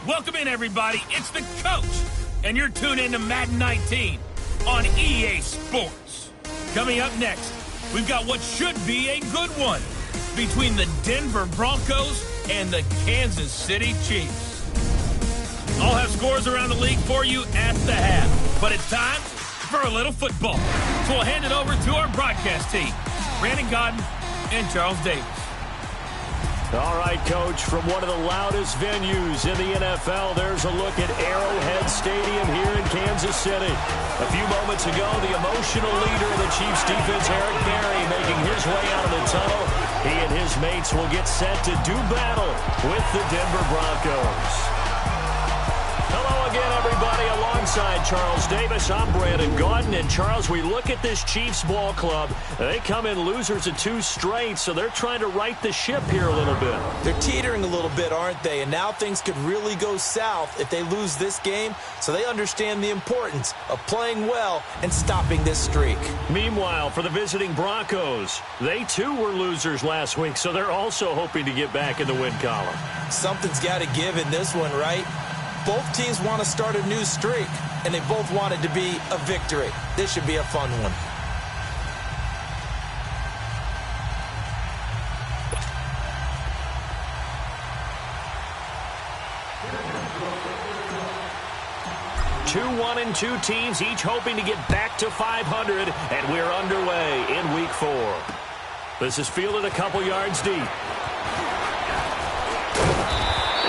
Welcome in, everybody. It's the coach, and you're tuned in to Madden 19 on EA Sports. Coming up next, we've got what should be a good one between the Denver Broncos and the Kansas City Chiefs. I'll have scores around the league for you at the half, but it's time for a little football. So we'll hand it over to our broadcast team, Brandon Godden and Charles Davis. All right, Coach, from one of the loudest venues in the NFL, there's a look at Arrowhead Stadium here in Kansas City. A few moments ago, the emotional leader of the Chiefs defense, Eric Berry, making his way out of the tunnel. He and his mates will get set to do battle with the Denver Broncos. Hello again, everybody. Alongside Charles Davis, I'm Brandon Gaudin. And, Charles, we look at this Chiefs ball club. They come in losers of 2 straight, so they're trying to right the ship here a little bit. They're teetering a little bit, aren't they? And now things could really go south if they lose this game, so they understand the importance of playing well and stopping this streak. Meanwhile, for the visiting Broncos, they too were losers last week, so they're also hoping to get back in the win column. Something's got to give in this one, right? Both teams want to start a new streak, and they both want it to be a victory. This should be a fun one. Two 1-2 teams, each hoping to get back to 500, and we're underway in Week 4. This is fielded a couple yards deep.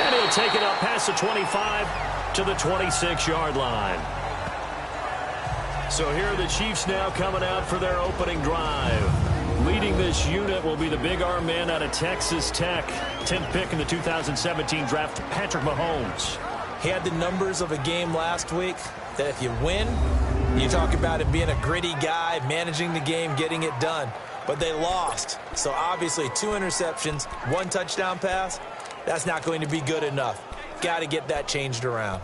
And he'll take it up past the 25 to the 26-yard line. So here are the Chiefs now coming out for their opening drive. Leading this unit will be the big arm man out of Texas Tech. 10th pick in the 2017 draft, Patrick Mahomes. He had the numbers of a game last week that if you win, you talk about him being a gritty guy, managing the game, getting it done. But they lost. So obviously 2 interceptions, 1 touchdown pass. That's not going to be good enough. Got to get that changed around.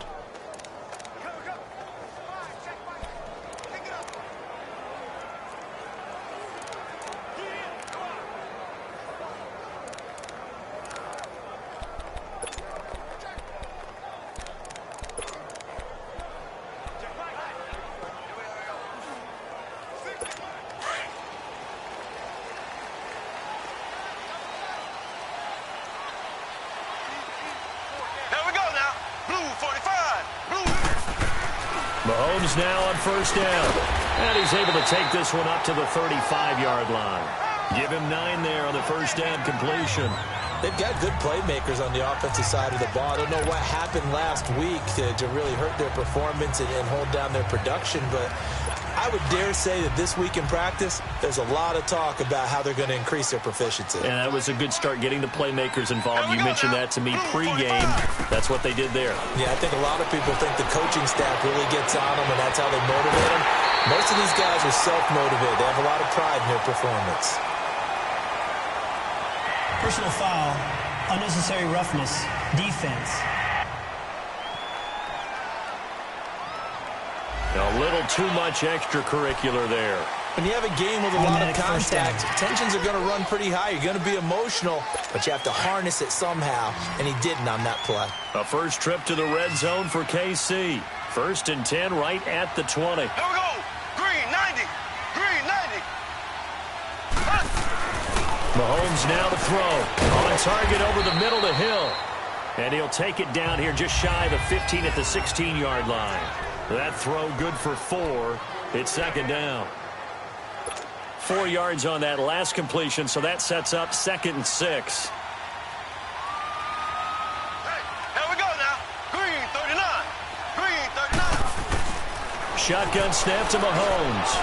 Mahomes now on first down. And he's able to take this one up to the 35-yard line. Give him 9 there on the first down completion. They've got good playmakers on the offensive side of the ball. I don't know what happened last week to really hurt their performance and hold down their production, but I would dare say that this week in practice, there's a lot of talk about how they're going to increase their proficiency. And that was a good start getting the playmakers involved. You mentioned that to me pregame. That's what they did there. Yeah, I think a lot of people think the coaching staff really gets on them, and that's how they motivate them. Most of these guys are self-motivated. They have a lot of pride in their performance. Personal foul, unnecessary roughness, defense. A little too much extracurricular there. When you have a game with a lot of contact, tensions are going to run pretty high. You're going to be emotional, but you have to harness it somehow, and he didn't on that play. A first trip to the red zone for KC. 1st and 10 right at the 20. Here we go. Green 90. Green 90. Mahomes now to throw. On target over the middle to Hill. And he'll take it down here just shy of the 15 at the 16-yard line. That throw good for 4. It's 2nd down. 4 yards on that last completion, so that sets up 2nd and 6. Hey, here we go now. Green 39. Green 39. Shotgun snap to Mahomes.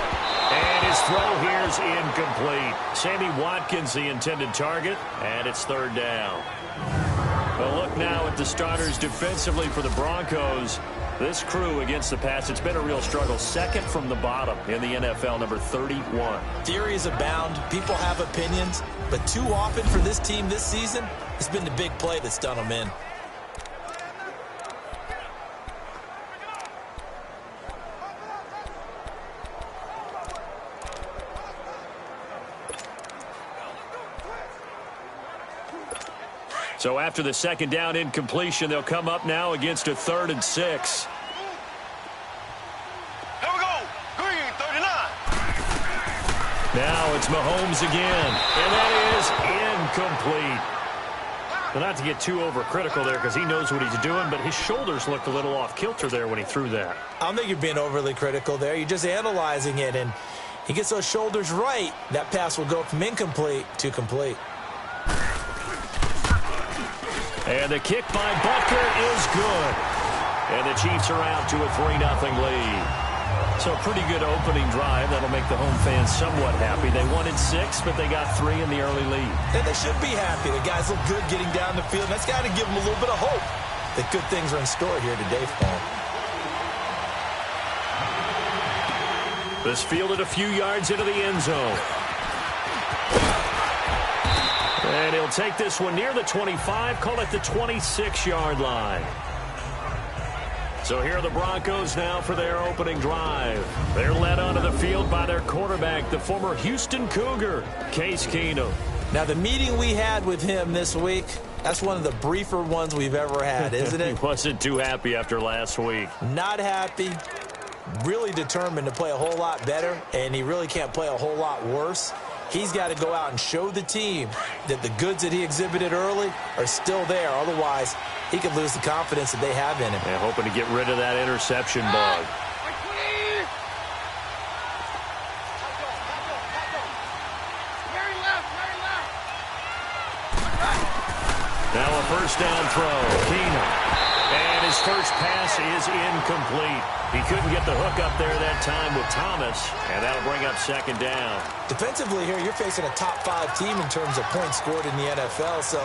And his throw here's incomplete. Sammy Watkins, the intended target, and it's 3rd down. Well, look now at the starters defensively for the Broncos. This crew against the pass, it's been a real struggle. 2nd from the bottom in the NFL, number 31. Theories abound. People have opinions. But too often for this team this season, it's been the big play that's done them in. So after the second down incompletion, they'll come up now against a 3rd and 6. Here we go. Green 39. Now it's Mahomes again, and that is incomplete. Well, not to get too overcritical there because he knows what he's doing, but his shoulders looked a little off kilter there when he threw that. I don't think you're being overly critical there. You're just analyzing it, and he gets those shoulders right. That pass will go from incomplete to complete. And the kick by Butker is good. And the Chiefs are out to a 3-0 lead. So a pretty good opening drive. That'll make the home fans somewhat happy. They wanted 6, but they got 3 in the early lead. And they should be happy. The guys look good getting down the field. That's got to give them a little bit of hope that good things are in store here today for them. This fielded a few yards into the end zone. And he'll take this one near the 25, call it the 26-yard line. So here are the Broncos now for their opening drive. They're led onto the field by their quarterback, the former Houston Cougar, Case Keenum. Now, the meeting we had with him this week, that's one of the briefer ones we've ever had, isn't it? He wasn't too happy after last week. Not happy. Really determined to play a whole lot better, and he really can't play a whole lot worse. He's got to go out and show the team that the goods that he exhibited early are still there. Otherwise, he could lose the confidence that they have in him. Yeah, hoping to get rid of that interception bug. Now a first down throw. Keenum. And his first pass is incomplete. He couldn't get the hook up there that time with Thomas, and that'll bring up second down. Defensively here, you're facing a top-5 team in terms of points scored in the NFL. So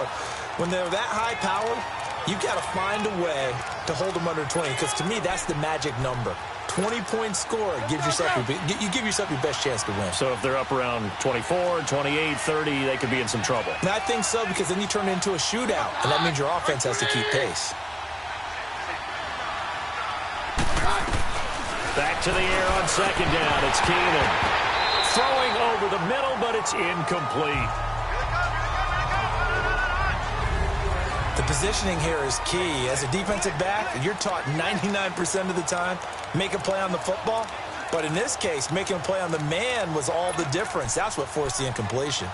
when they're that high-powered, you've got to find a way to hold them under 20, because to me, that's the magic number. 20-point score gives yourself you give yourself your best chance to win. So if they're up around 24, 28, 30, they could be in some trouble. And I think so, because then you turn it into a shootout, and that means your offense has to keep pace. Back to the air on second down. It's Keenum. Throwing over the middle, but it's incomplete. The positioning here is key. As a defensive back, you're taught 99% of the time, make a play on the football. But in this case, making a play on the man was all the difference. That's what forced the incompletion.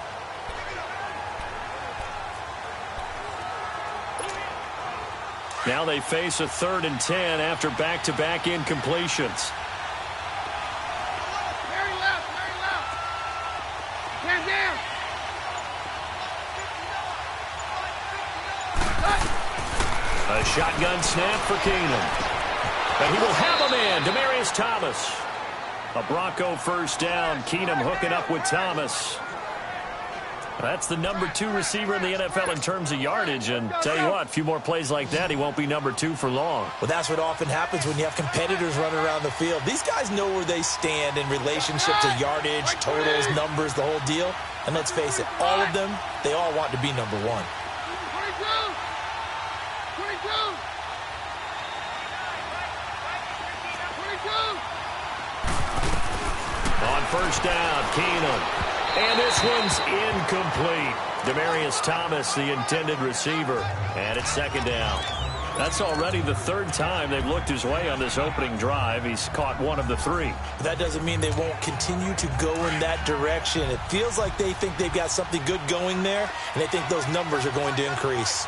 Now they face a 3rd and 10 after back-to-back incompletions. Very left. Hands down. A shotgun snap for Keenum. And he will have a man, Demaryius Thomas. A Bronco first down. Keenum hooking up with Thomas. That's the number 2 receiver in the NFL in terms of yardage. And tell you what, a few more plays like that, he won't be number 2 for long. Well, that's what often happens when you have competitors running around the field. These guys know where they stand in relationship to yardage, totals, numbers, the whole deal. And let's face it, all of them, they all want to be number 1. 22. On first down, Keenum. And this one's incomplete. Demaryius Thomas, the intended receiver. And it's second down. That's already the 3rd time they've looked his way on this opening drive. He's caught 1 of the 3. But that doesn't mean they won't continue to go in that direction. It feels like they think they've got something good going there, and they think those numbers are going to increase.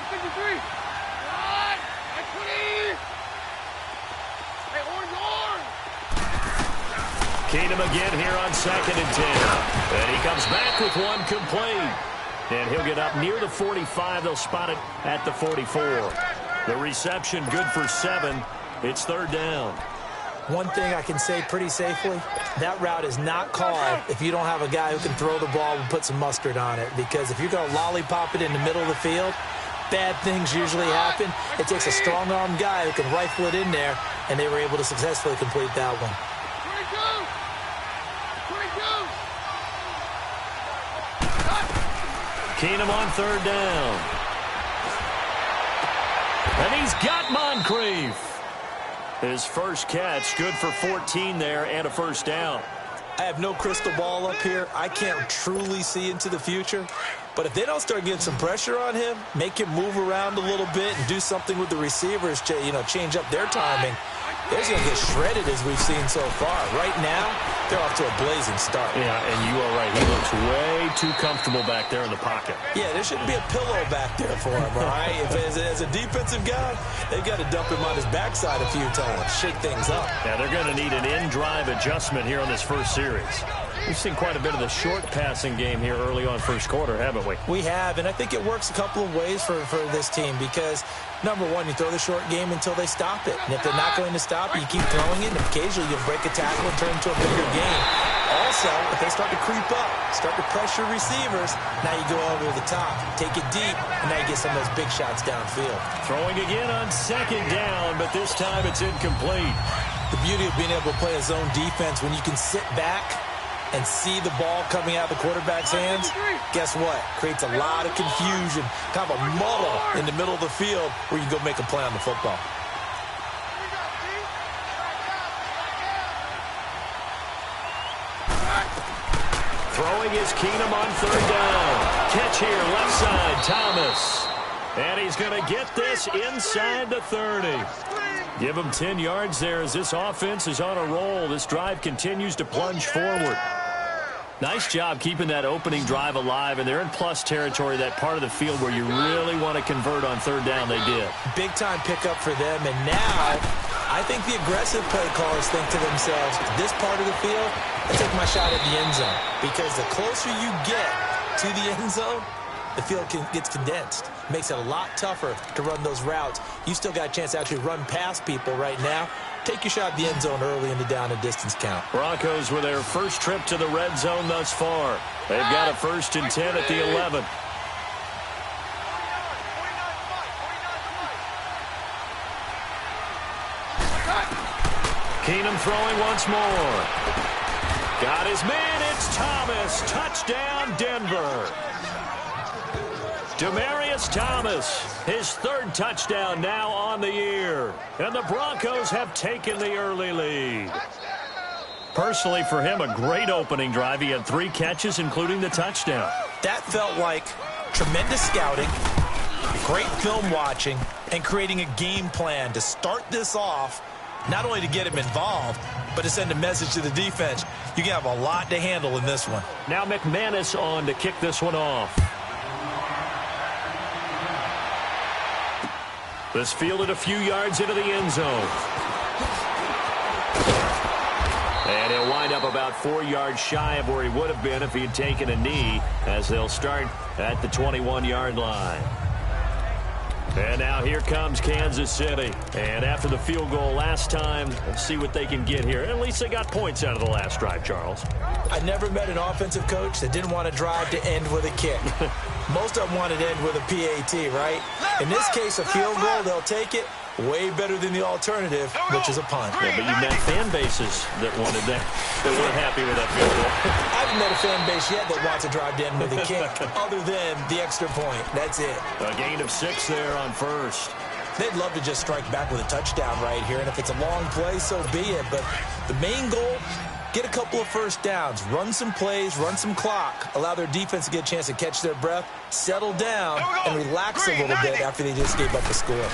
53. Keenum again here on 2nd and 10. And he comes back with 1 complete. And he'll get up near the 45. They'll spot it at the 44. The reception good for 7. It's 3rd down. One thing I can say pretty safely, that route is not called if you don't have a guy who can throw the ball and put some mustard on it. Because if you're going to lollipop it in the middle of the field, bad things usually happen. It takes a strong-armed guy who can rifle it in there, and they were able to successfully complete that one. Keenum on 3rd down. And he's got Moncrief. His first catch, good for 14 there and a first down. I have no crystal ball up here. I can't truly see into the future. But if they don't start getting some pressure on him, make him move around a little bit and do something with the receivers to, change up their timing, they're going to get shredded as we've seen so far. Right now, they're off to a blazing start. Yeah, and you are right. He looks way too comfortable back there in the pocket. Yeah, there shouldn't be a pillow back there for him, all right? As a defensive guy, they've got to dump him on his backside a few times, shake things up. Yeah, they're going to need an in-drive adjustment here on this first series. We've seen quite a bit of the short passing game here early on first quarter, haven't we? We have, and I think it works a couple of ways for this team because, number one, you throw the short game until they stop it. And if they're not going to stop it, you keep throwing it, and occasionally you'll break a tackle and turn it into a bigger game. Also, if they start to creep up, start to pressure receivers, now you go over the top, take it deep, and now you get some of those big shots downfield. Throwing again on second down, but this time it's incomplete. The beauty of being able to play a zone defense when you can sit back and see the ball coming out of the quarterback's hands, guess what? Creates a lot of confusion, kind of a muddle in the middle of the field where you go make a play on the football. Throwing is Keenum on third down. Catch here, left side, Thomas. And he's going to get this inside the 30. Give him 10 yards there as this offense is on a roll. This drive continues to plunge forward. Nice job keeping that opening drive alive, and they're in plus territory, that part of the field where you really want to convert on third down. They did. Big-time pickup for them, and now I think the aggressive play callers think to themselves, this part of the field, I take my shot at the end zone, because the closer you get to the end zone, the field gets condensed. Makes it a lot tougher to run those routes. You still got a chance to actually run past people right now. Take your shot at the end zone early in the down and distance count. Broncos with their first trip to the red zone thus far. They've got a 1st and 10 at the 11. Keenum throwing once more. Got his man. It's Thomas. Touchdown, Denver. Demaryius Thomas, his 3rd touchdown now on the year. And the Broncos have taken the early lead. Personally, for him, a great opening drive. He had 3 catches, including the touchdown. That felt like tremendous scouting, great film watching, and creating a game plan to start this off, not only to get him involved, but to send a message to the defense. You can have a lot to handle in this one. Now McManus on to kick this one off. This fielded a few yards into the end zone. And he'll wind up about 4 yards shy of where he would have been if he had taken a knee, as they'll start at the 21-yard line. And now here comes Kansas City. And after the field goal last time, let's see what they can get here. At least they got points out of the last drive, Charles. I never met an offensive coach that didn't want to drive to end with a kick. Most of them wanted to end with a PAT, right? In this case, a field goal, they'll take it. Way better than the alternative, which is a punt. Yeah, but you met fan bases that wanted that, that weren't happy with that field goal. I haven't met a fan base yet that wants to drive to end with a kick, other than the extra point. That's it. A gain of 6 there on 1st. They'd love to just strike back with a touchdown right here, and if it's a long play, so be it. But the main goal, get a couple of first downs, run some plays, run some clock, allow their defense to get a chance to catch their breath, settle down, and relax a little bit after they just gave up a score.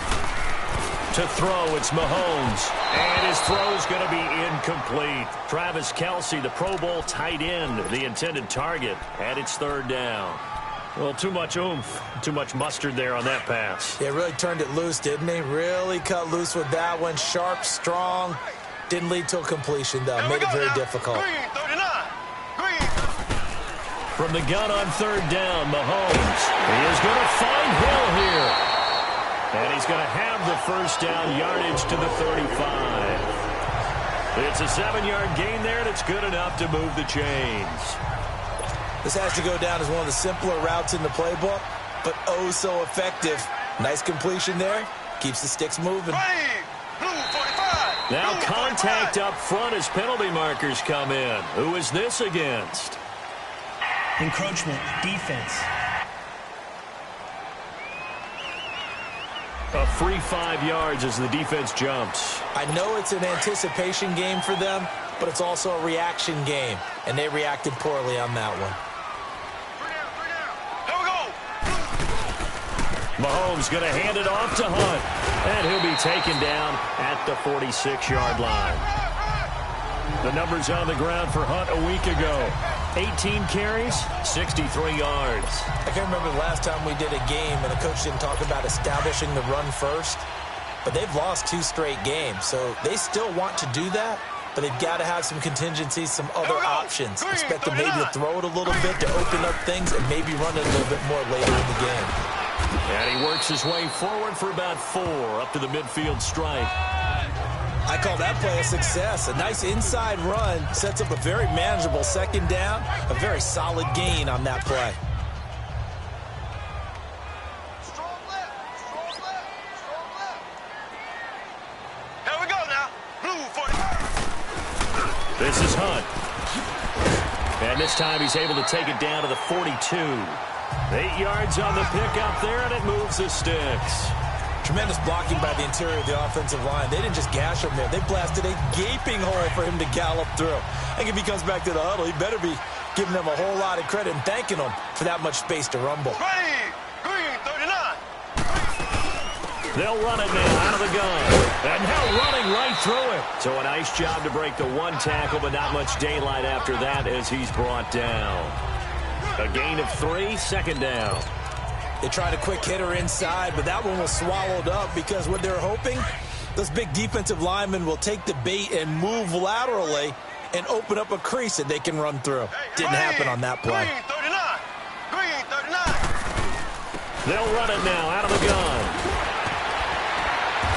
To throw, it's Mahomes. And his throw's going to be incomplete. Travis Kelce, the Pro Bowl tight end, the intended target, and it's 3rd down. Well, too much oomph, too much mustard there on that pass. Yeah, really turned it loose, didn't he? Really cut loose with that one. Sharp, strong. Didn't lead to a completion, though. Made it very difficult. From the gun on 3rd down, Mahomes. He is going to find Hill here. And he's going to have the 1st down, yardage to the 35. It's a 7-yard gain there, and it's good enough to move the chains. This has to go down as one of the simpler routes in the playbook, but oh so effective. Nice completion there. Keeps the sticks moving. Now contact up front as penalty markers come in. Who is this against? Encroachment, defense. A free 5 yards as the defense jumps. I know it's an anticipation game for them, but it's also a reaction game, and they reacted poorly on that one. Mahomes going to hand it off to Hunt, and he'll be taken down at the 46-yard line. The numbers on the ground for Hunt a week ago. 18 carries, 63 yards. I can't remember the last time we did a game and the coach didn't talk about establishing the run first, but they've lost 2 straight games, so they still want to do that, but they've got to have some contingencies, some other options. Expect them maybe to throw it a little bit to open up things and maybe run it a little bit more later in the game. And he works his way forward for about 4 up to the midfield stripe. I call that play a success. A nice inside run sets up a very manageable second down, a very solid gain on that play. Here we go now. Blue 40. This is Hunt. And this time he's able to take it down to the 42. 8 yards on the pickup there, and it moves the sticks. Tremendous blocking by the interior of the offensive line. They didn't just gash him there. They blasted a gaping hole for him to gallop through. I think if he comes back to the huddle, he better be giving them a whole lot of credit and thanking them for that much space to rumble. Ready. Green 39. They'll run it now out of the gun. And now running right through it. So a nice job to break the 1 tackle, but not much daylight after that as he's brought down. A gain of 3, second down. They tried a quick hitter inside, but that one was swallowed up because what they're hoping, those big defensive linemen will take the bait and move laterally and open up a crease that they can run through. Didn't happen on that play. Green 39. They'll run it now out of the gun.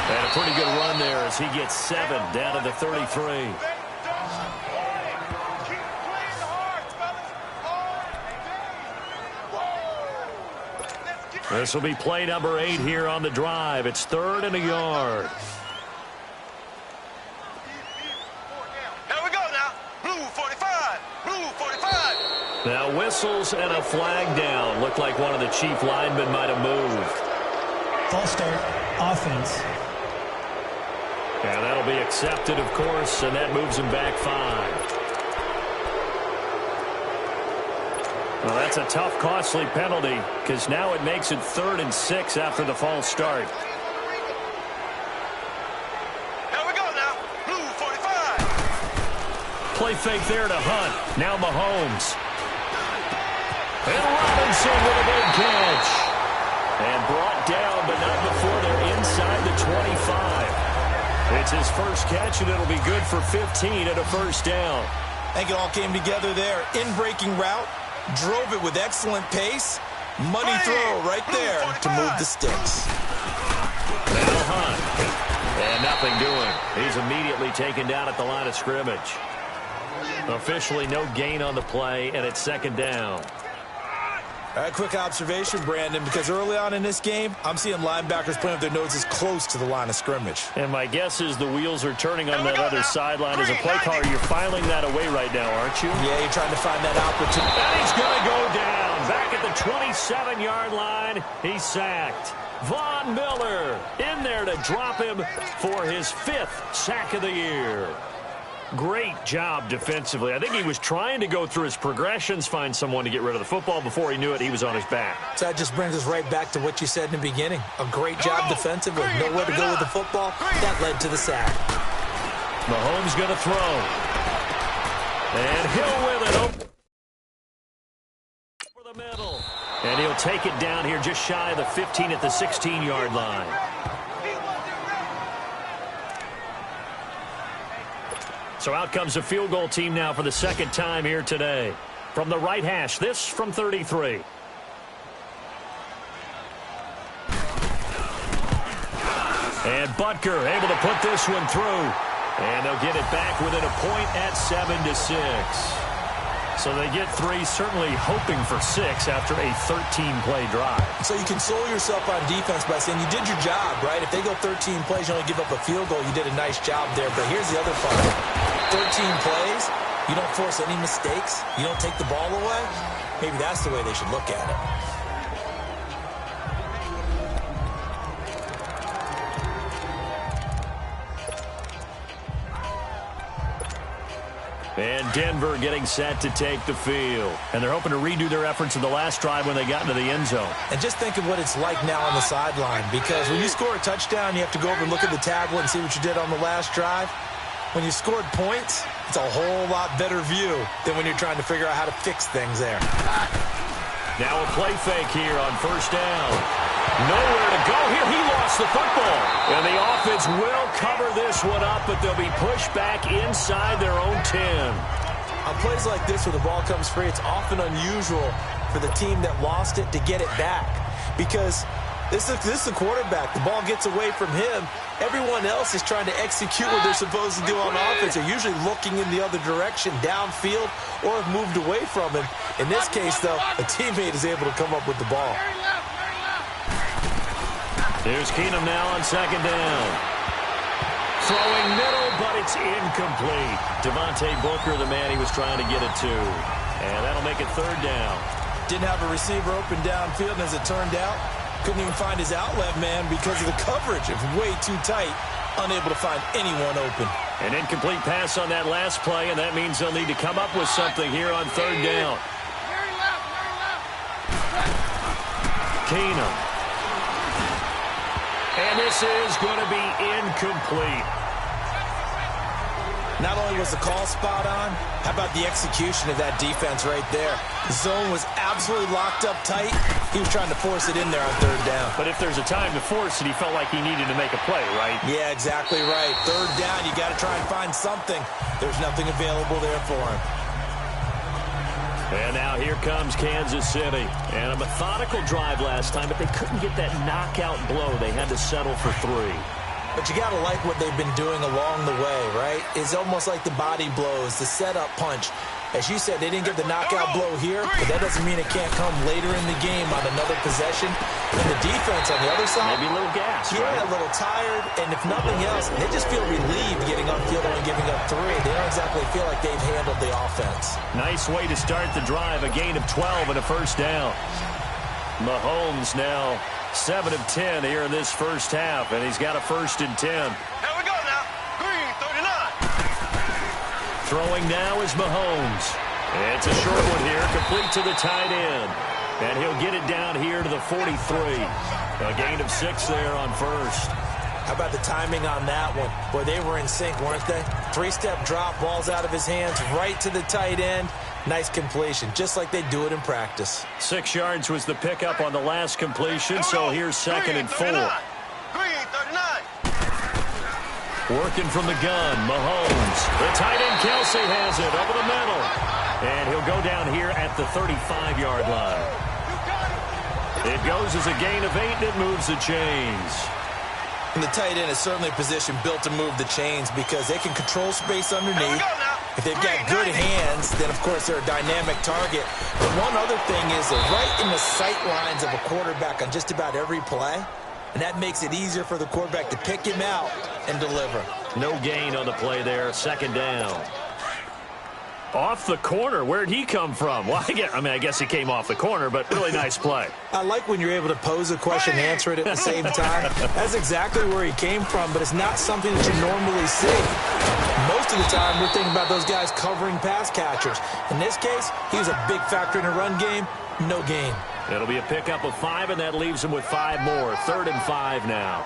And a pretty good run there as he gets 7 down to the 33. This will be play number 8 here on the drive. It's 3rd and a yard. Here we go now. Blue 45. Blue 45. Now whistles and a flag down. Looked like one of the chief linemen might have moved. False start, offense. And that'll be accepted, of course, and that moves him back 5. Well, that's a tough, costly penalty because now it makes it 3rd and 6 after the false start. Here we go now. Blue 45. Play fake there to Hunt. Now Mahomes. And Robinson with a big catch. And brought down, but not before they're inside the 25. It's his first catch, and it'll be good for 15 at a first down. I think it all came together there. In-breaking route. Drove it with excellent pace. Money throw right there to move the sticks. Now Hunt. And nothing doing. He's immediately taken down at the line of scrimmage. Officially no gain on the play, and it's 2nd down. All right, quick observation, Brandon, because early on in this game, I'm seeing linebackers playing with their noses close to the line of scrimmage. And my guess is the wheels are turning on that other sideline. As a play caller, you're filing that away right now, aren't you? Yeah, you're trying to find that opportunity. And he's going to go down. Back at the 27-yard line, he's sacked. Von Miller in there to drop him for his 5th sack of the year. Great job defensively. I think he was trying to go through his progressions, find someone to get rid of the football. Before he knew it, he was on his back. So that just brings us right back to what you said in the beginning. A great job defensively. Nowhere to go with the football. That led to the sack. Mahomes going to throw. And Hill with it. Over the middle. And he'll take it down here just shy of the 15 at the 16-yard line. So out comes the field goal team now for the 2nd time here today. From the right hash, this from 33. And Butker able to put this one through. And they'll get it back within a point at 7-6. So they get 3, certainly hoping for 6 after a 13-play drive. So you console yourself on defense by saying you did your job, right? If they go 13 plays, you only give up a field goal, you did a nice job there. But here's the other part. 13 plays, you don't force any mistakes, you don't take the ball away. Maybe that's the way they should look at it. And Denver getting set to take the field. And they're hoping to redo their efforts in the last drive when they got into the end zone. And just think of what it's like now on the sideline, because when you score a touchdown, you have to go over and look at the tablet and see what you did on the last drive. When you scored points, it's a whole lot better view than when you're trying to figure out how to fix things there. Now a play fake here on first down. Nowhere to go here. He lost the football. And the offense will cover this one up, but they'll be pushed back inside their own 10. On plays like this where the ball comes free, it's often unusual for the team that lost it to get it back, because this is the quarterback. The ball gets away from him. Everyone else is trying to execute what they're supposed to do on offense. They're usually looking in the other direction, downfield, or have moved away from him. In this case, though, a teammate is able to come up with the ball. Here's Keenum now on second down. Throwing middle, but it's incomplete. Devontae Booker, the man he was trying to get it to. And that'll make it third down. Didn't have a receiver open downfield, and as it turned out, couldn't even find his outlet man because of the coverage. It was way too tight, unable to find anyone open. An incomplete pass on that last play, and that means they'll need to come up with something here on third down. Keenum. And this is going to be incomplete. Not only was the call spot on, how about the execution of that defense right there? The zone was absolutely locked up tight. He was trying to force it in there on third down. But if there's a time to force it, he felt like he needed to make a play, right? Yeah, exactly right. Third down, you got to try and find something. There's nothing available there for him. And now here comes Kansas City. And a methodical drive last time, but they couldn't get that knockout blow. They had to settle for 3. But you got to like what they've been doing along the way, right? It's almost like the body blows, the setup punch. As you said, they didn't get the knockout blow here, but that doesn't mean it can't come later in the game on another possession. And the defense on the other side, maybe a little gas, yeah, right? A little tired. And if nothing else, they just feel relieved getting on field and giving up 3. They don't exactly feel like they've handled the offense. Nice way to start the drive, a gain of 12 and a first down. Mahomes now 7 of 10 here in this first half, and he's got a 1st and 10. Here we go now. Green, 39. Throwing now is Mahomes. It's a short one here, complete to the tight end. And he'll get it down here to the 43. A gain of 6 there on first. How about the timing on that one? Boy, they were in sync, weren't they? 3-step drop, ball's out of his hands, right to the tight end. Nice completion, just like they do it in practice. 6 yards was the pickup on the last completion, so here's 2nd and 4. Green, 39. Working from the gun, Mahomes. The tight end, Kelsey, has it over the middle. And he'll go down here at the 35-yard line. It goes as a gain of 8, and it moves the chains. And the tight end is certainly a position built to move the chains because they can control space underneath. If they've got good hands, then, of course, they're a dynamic target. But one other thing is they're right in the sight lines of a quarterback on just about every play. And that makes it easier for the quarterback to pick him out and deliver. No gain on the play there, 2nd down. Off the corner. Where'd he come from? Well, I guess he came off the corner, but really nice play. I like when you're able to pose a question and answer it at the same time. That's exactly where he came from, but it's not something that you normally see. Most of the time, we're thinking about those guys covering pass catchers. In this case, he was a big factor in the run game. No gain. It'll be a pickup of 5, and that leaves him with 5 more. 3rd and 5 now.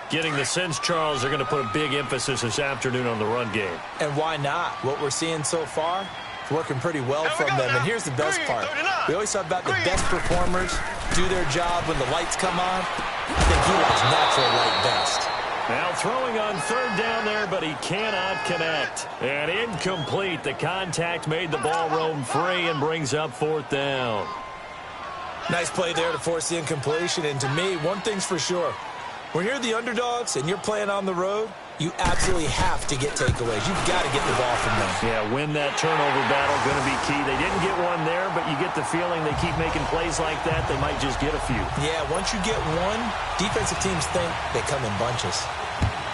Getting the sense, Charles, they're going to put a big emphasis this afternoon on the run game. And why not? What we're seeing so far, it's working pretty well from them. And here's the best part. We always talk about the best performers do their job when the lights come on. I think he likes natural light best. Now throwing on 3rd down there, but he cannot connect. And incomplete. The contact made the ball roam free and brings up 4th down. Nice play there to force the incompletion. And to me, one thing's for sure. When you're the underdogs and you're playing on the road, you absolutely have to get takeaways. You've got to get the ball from them. Yeah, win that turnover battle, going to be key. They didn't get one there, but you get the feeling they keep making plays like that, they might just get a few. Yeah, once you get one, defensive teams think they come in bunches.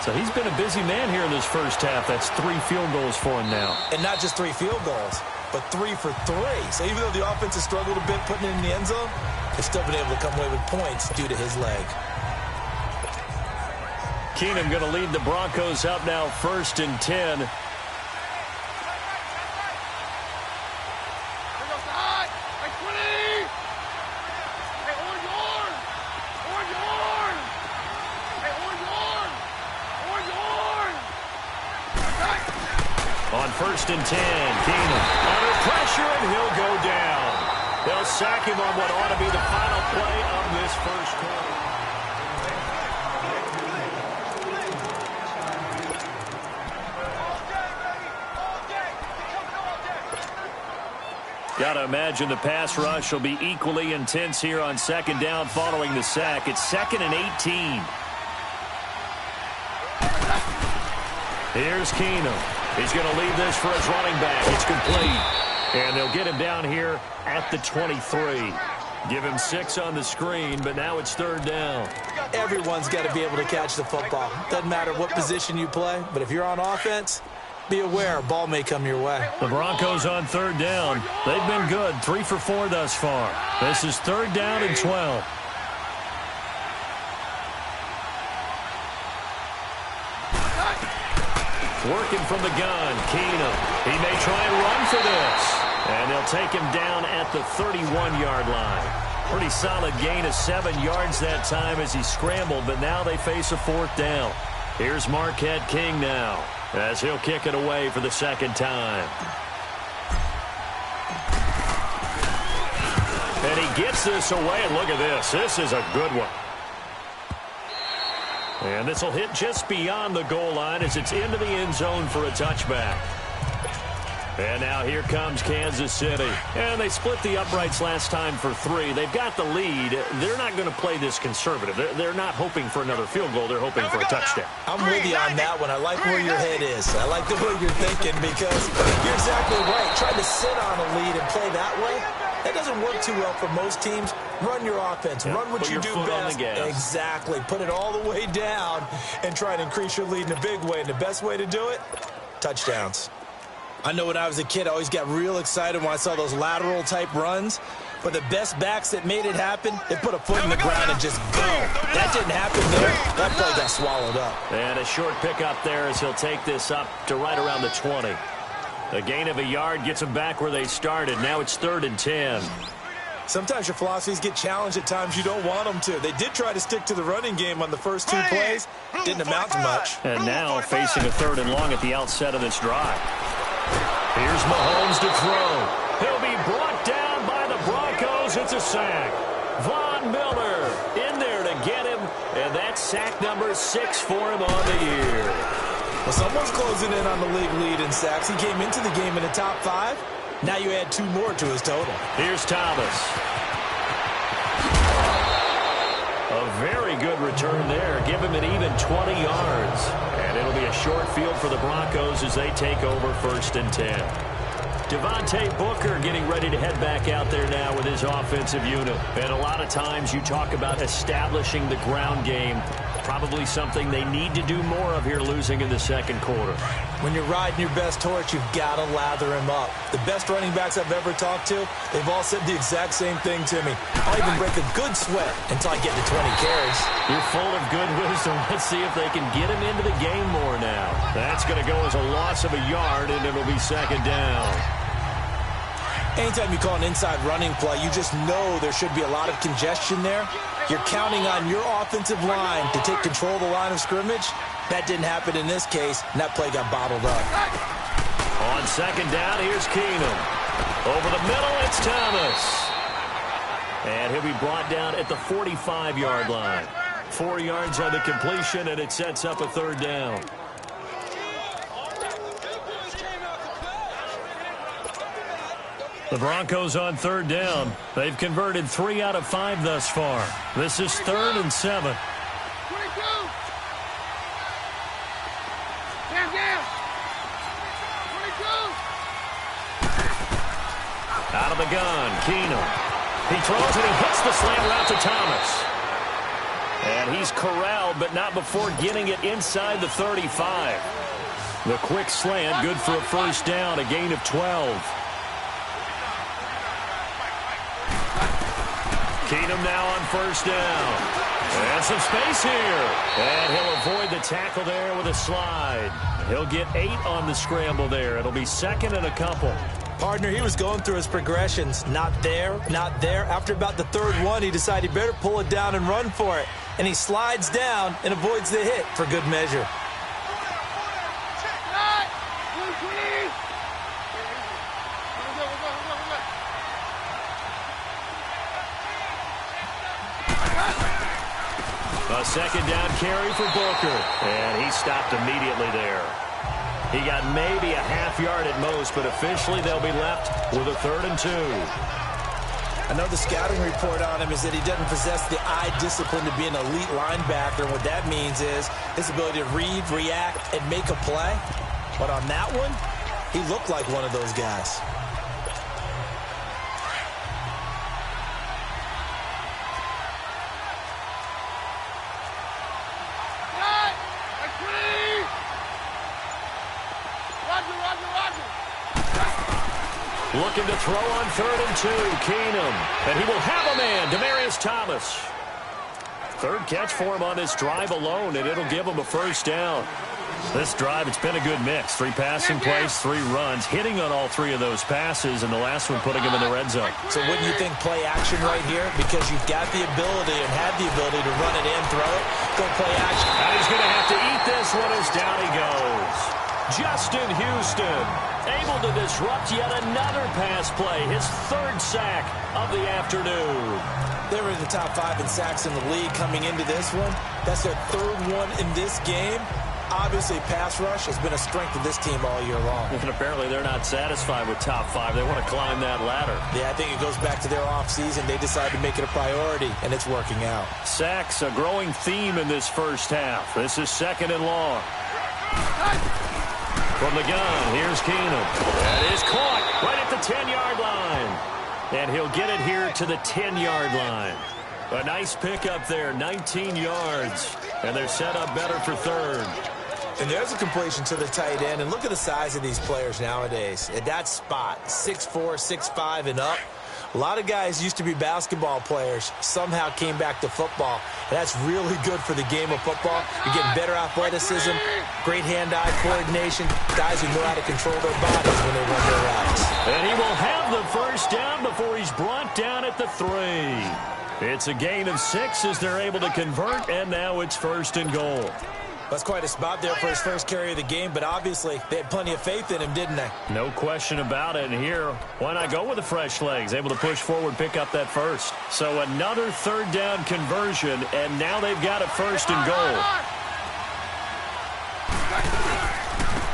So he's been a busy man here in this first half. That's 3 field goals for him now. And not just 3 field goals, but 3 for 3. So even though the offense has struggled a bit putting it in the end zone, they've still been able to come away with points due to his leg. Keenum going to lead the Broncos up now 1st and 10. On 1st and 10, Keenum under pressure, and he'll go down. They'll sack him on what ought to be the final play of this first quarter. Got to imagine the pass rush will be equally intense here on 2nd down following the sack. It's 2nd and 18. Here's Keenum. He's going to leave this for his running back. It's complete. And they'll get him down here at the 23. Give him 6 on the screen, but now it's 3rd down. Everyone's got to be able to catch the football. Doesn't matter what position you play, but if you're on offense, be aware a ball may come your way. The Broncos on 3rd down. They've been good, 3 for 4 thus far. This is 3rd down and 12. Working from the gun, Keenum. He may try and run for this. And they'll take him down at the 31-yard line. Pretty solid gain of 7 yards that time as he scrambled, but now they face a 4th down. Here's Marquette King now, as he'll kick it away for the 2nd time. And he gets this away, and look at this. This is a good one. And this will hit just beyond the goal line as it's into the end zone for a touchback. And now here comes Kansas City. And they split the uprights last time for 3. They've got the lead. They're not going to play this conservative. They're not hoping for another field goal. They're hoping for a touchdown. I'm with you on that one. I like where your head is. I like the way you're thinking because you're exactly right. Trying to sit on a lead and play that way, that doesn't work too well for most teams. Run your offense. Run what you do best. Exactly. Put it all the way down and try and increase your lead in a big way. And the best way to do it, touchdowns. I know when I was a kid, I always got real excited when I saw those lateral-type runs. But the best backs that made it happen, they put a foot in the ground and just go. That didn't happen there. That play got swallowed up. And a short pickup there as he'll take this up to right around the 20. A gain of a yard gets them back where they started. Now it's 3rd and 10. Sometimes your philosophies get challenged at times you don't want them to. They did try to stick to the running game on the first 2 plays. Didn't amount to much. And now facing a 3rd and long at the outset of this drive. Here's Mahomes to throw. He'll be brought down by the Broncos. It's a sack. Von Miller in there to get him. And that's sack number 6 for him on the year. Well, someone's closing in on the league lead in sacks. He came into the game in the top 5. Now you add 2 more to his total. Here's Thomas. A very good return there. Give him an even 20 yards. And it'll be a short field for the Broncos as they take over 1st and 10. Devontae Booker getting ready to head back out there now with his offensive unit. And a lot of times you talk about establishing the ground game. Probably something they need to do more of here losing in the 2nd quarter. When you're riding your best horse, you've got to lather him up. The best running backs I've ever talked to, they've all said the exact same thing to me. I'll even break a good sweat until I get to 20 carries. You're full of good wisdom. Let's see if they can get him into the game more now. That's going to go as a loss of a yard, and it'll be 2nd down. Anytime you call an inside running play, you just know there should be a lot of congestion there. You're counting on your offensive line to take control of the line of scrimmage. That didn't happen in this case, and that play got bottled up. On 2nd down, here's Keenum. Over the middle, it's Thomas. And he'll be brought down at the 45-yard line. 4 yards on the completion, and it sets up a 3rd down. The Broncos on 3rd down. They've converted 3 out of 5 thus far. This is 3rd and 7. Out of the gun, Keenum. He throws it and hits the slant route to Thomas. And he's corralled, but not before getting it inside the 35. The quick slant, good for a 1st down, a gain of 12. Keenum now on 1st down. And some space here. And he'll avoid the tackle there with a slide. He'll get 8 on the scramble there. It'll be 2nd and a couple. Partner, he was going through his progressions. Not there, not there. After about the 3rd one, he decided he better pull it down and run for it. And he slides down and avoids the hit for good measure. A second down carry for Booker, and he stopped immediately there. He got maybe a half yard at most, but officially they'll be left with a 3rd and 2. I know the scouting report on him is that he doesn't possess the eye discipline to be an elite linebacker. And what that means is his ability to read, react, and make a play. But on that one, he looked like one of those guys. Looking to throw on 3rd and 2. Keenum. And he will have a man. Demaryius Thomas. 3rd catch for him on this drive alone, and it'll give him a 1st down. This drive, it's been a good mix. 3 passing plays, 3 runs, hitting on all 3 of those passes, and the last one putting him in the red zone. So wouldn't you think play action right here? Because you've got the ability and had the ability to run it in, throw it, go play action. And he's going to have to eat this one as down he goes. Justin Houston able to disrupt yet another pass play, his 3rd sack of the afternoon. They were in the top 5 in sacks in the league coming into this one. That's their 3rd one in this game. Obviously, pass rush has been a strength of this team all year long. And apparently they're not satisfied with top 5. They want to climb that ladder. Yeah, I think it goes back to their offseason. They decided to make it a priority, and it's working out. Sacks, a growing theme in this first half. This is 2nd and long. From the gun, here's Keenum. That is caught right at the 10-yard line. And he'll get it here to the 10-yard line. A nice pickup there, 19 yards. And they're set up better for 3rd. And there's a completion to the tight end. And look at the size of these players nowadays. At that spot, 6'4", 6'5", and up. A lot of guys used to be basketball players, somehow came back to football. And that's really good for the game of football. You're getting better athleticism, great hand-eye coordination, guys who know how to control their bodies when they run their routes. And he will have the 1st down before he's brought down at the 3. It's a gain of 6 as they're able to convert, and now it's 1st and goal. That's quite a spot there for his first carry of the game, but obviously they had plenty of faith in him, didn't they? No question about it. And here, why not go with the fresh legs? Able to push forward, pick up that 1st. So another 3rd down conversion, and now they've got a 1st and goal.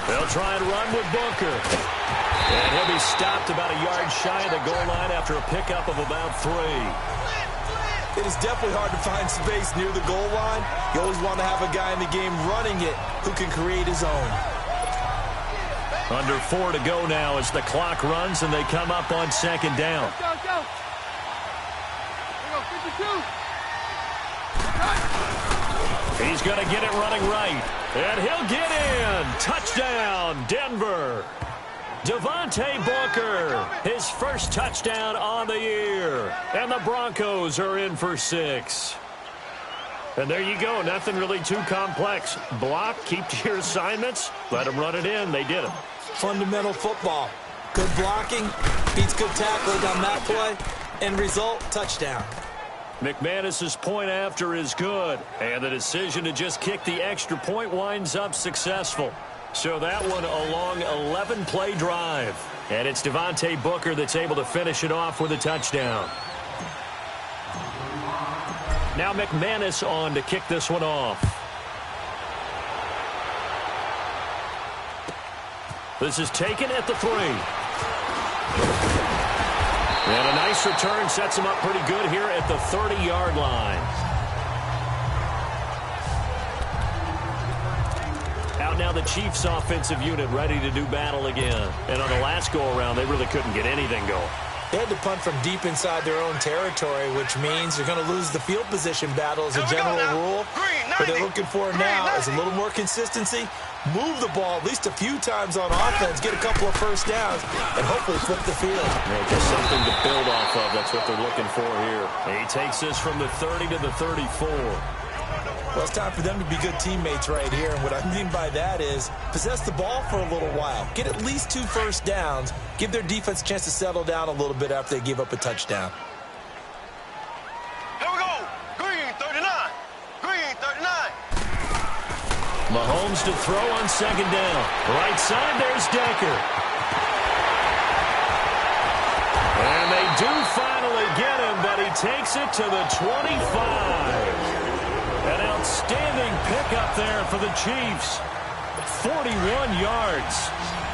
They'll try and run with Booker. And he'll be stopped about a yard shy of the goal line after a pickup of about 3. It is definitely hard to find space near the goal line. You always want to have a guy in the game running it who can create his own. Under 4 to go now as the clock runs and they come up on 2nd down. He's going to get it running right. And he'll get in. Touchdown, Denver. Devontae Booker, his 1st touchdown on the year. And the Broncos are in for 6. And there you go. Nothing really too complex. Block, keep to your assignments, let them run it in. They did it. Fundamental football. Good blocking, beats good tackling on that play. End result, touchdown. McManus's point after is good. And the decision to just kick the extra point winds up successful. So that one a long 11-play drive. And it's Devontae Booker that's able to finish it off with a touchdown. Now McManus on to kick this one off. This is taken at the 3. And a nice return sets him up pretty good here at the 30-yard line. Out now the Chiefs offensive unit ready to do battle again. And on the last go-around, they really couldn't get anything going. They had to punt from deep inside their own territory, which means they're going to lose the field position battle as a general rule. What they're looking for now is a little more consistency, move the ball at least a few times on offense, get a couple of 1st downs, and hopefully flip the field. Yeah, just something to build off of. That's what they're looking for here. He takes this from the 30 to the 34. Well, it's time for them to be good teammates right here. And what I mean by that is possess the ball for a little while. Get at least 2 1st downs. Give their defense a chance to settle down a little bit after they give up a touchdown. Here we go. Green 39. Green 39. Mahomes to throw on 2nd down. Right side, there's Decker. do finally get him, but he takes it to the 25. An outstanding pickup there for the Chiefs. 41 yards.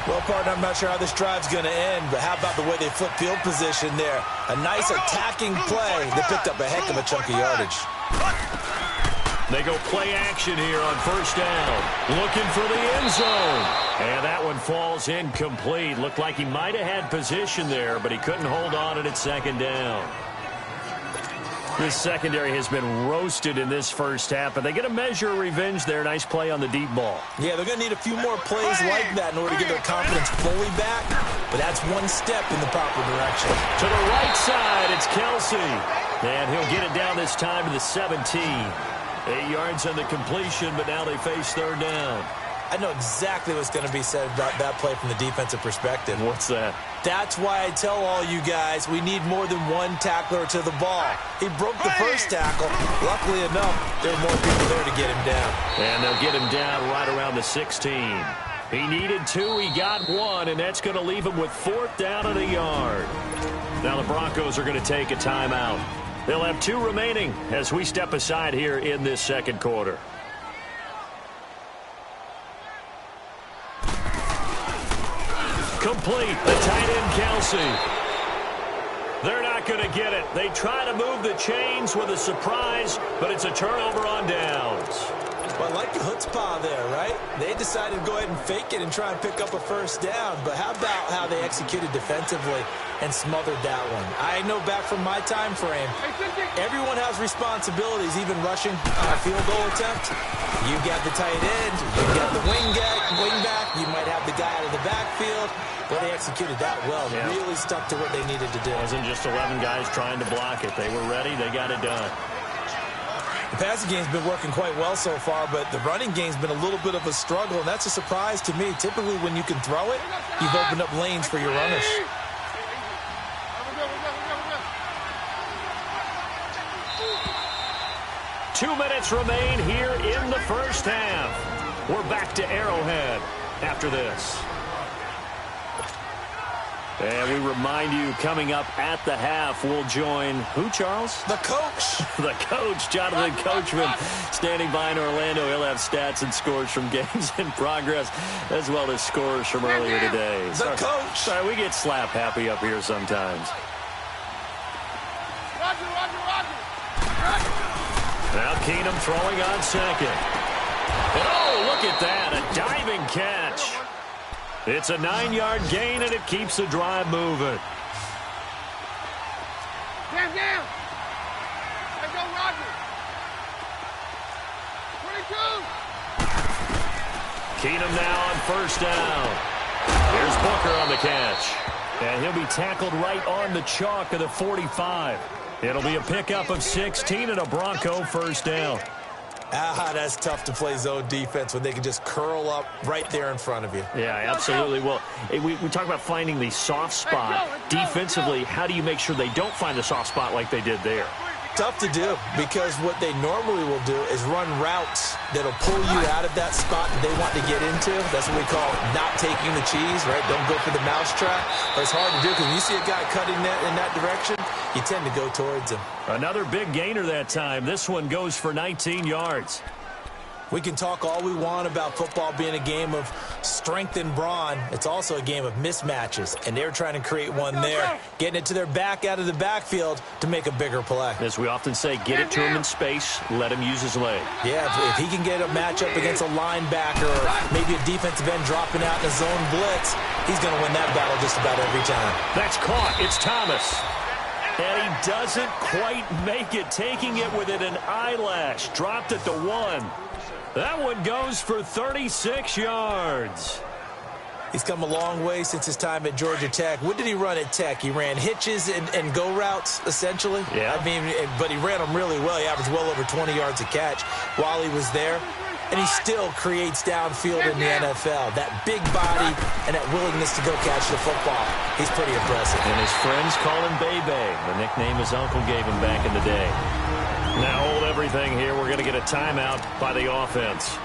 Well, partner, I'm not sure how this drive's going to end, but how about the way they flip field position there? A nice attacking play. They picked up a heck of a chunk of yardage. They go play action here on first down. Looking for the end zone. And that one falls incomplete. Looked like he might have had position there, but he couldn't hold on at second down. This secondary has been roasted in this first half, but they get a measure of revenge there. Nice play on the deep ball. Yeah, they're going to need a few more plays like that in order to get their confidence fully back, but that's one step in the proper direction. To the right side, it's Kelsey. And he'll get it down this time to the 17. 8 yards on the completion, but now they face third down. I know exactly what's going to be said about that play from the defensive perspective. What's that? That's why I tell all you guys we need more than one tackler to the ball. He broke the first tackle. Luckily enough, there were more people there to get him down. And they'll get him down right around the 16. He needed 2, he got 1, and that's going to leave him with fourth down and a yard. Now the Broncos are going to take a timeout. They'll have 2 remaining as we step aside here in this second quarter. Complete, the tight end Kelsey. They're not going to get it. They try to move the chains with a surprise, but it's a turnover on downs. Well, I like the chutzpah there, right? They decided to go ahead and fake it and try and pick up a first down, but how about how they executed defensively and smothered that one? I know back from my time frame, everyone has responsibilities, even rushing a field goal attempt. You got the tight end, you got the wing back, you might have the guy out of the backfield. But they executed that well. Yeah. Really stuck to what they needed to do. It wasn't just 11 guys trying to block it. They were ready. They got it done. The passing game's been working quite well so far, but the running game's been a little bit of a struggle, and that's a surprise to me. Typically, when you can throw it, you've opened up lanes for your runners. Two minutes remain here in the first half. We're back to Arrowhead after this. And we remind you, coming up at the half, we'll join who, Charles? The coach. The coach, Jonathan Coachman, standing by in Orlando. He'll have stats and scores from games in progress, as well as scores from earlier today. The coach. Sorry, we get slap happy up here sometimes. Now Keenum throwing on second. And oh, look at that, a diving catch. It's a 9-yard gain, and it keeps the drive moving. Down. Let's go, Roger. 22. Keenum now on first down. Here's Booker on the catch. And he'll be tackled right on the chalk of the 45. It'll be a pickup of 16 and a Bronco first down. That's tough to play zone defense when they can just curl up right there in front of you. Yeah, absolutely. Well, we talk about finding the soft spot. Defensively, how do you make sure they don't find the soft spot like they did there? Tough to do, because what they normally will do is run routes that'll pull you out of that spot that they want to get into. That's what we call not taking the cheese, right? Don't go for the mousetrap. But it's hard to do because when you see a guy cutting that in that direction, you tend to go towards him. Another big gainer that time. This one goes for 19 yards. We can talk all we want about football being a game of strength and brawn. It's also a game of mismatches, and they're trying to create one there, getting it to their back out of the backfield to make a bigger play. As we often say, get it to him in space, let him use his leg. Yeah, if he can get a matchup against a linebacker or maybe a defensive end dropping out in a zone blitz, he's going to win that battle just about every time. That's caught. It's Thomas. And he doesn't quite make it, taking it within an eyelash. Dropped at the 1. That one goes for 36 yards. He's come a long way since his time at Georgia Tech. What did he run at Tech? He ran hitches and go routes, essentially. Yeah. I mean, but he ran them really well. He averaged well over 20 yards a catch while he was there. And he still creates downfield in the NFL. That big body and that willingness to go catch the football. He's pretty impressive. And his friends call him Bebe, the nickname his uncle gave him back in the day. Now hold everything here. We're going to get a timeout by the offense,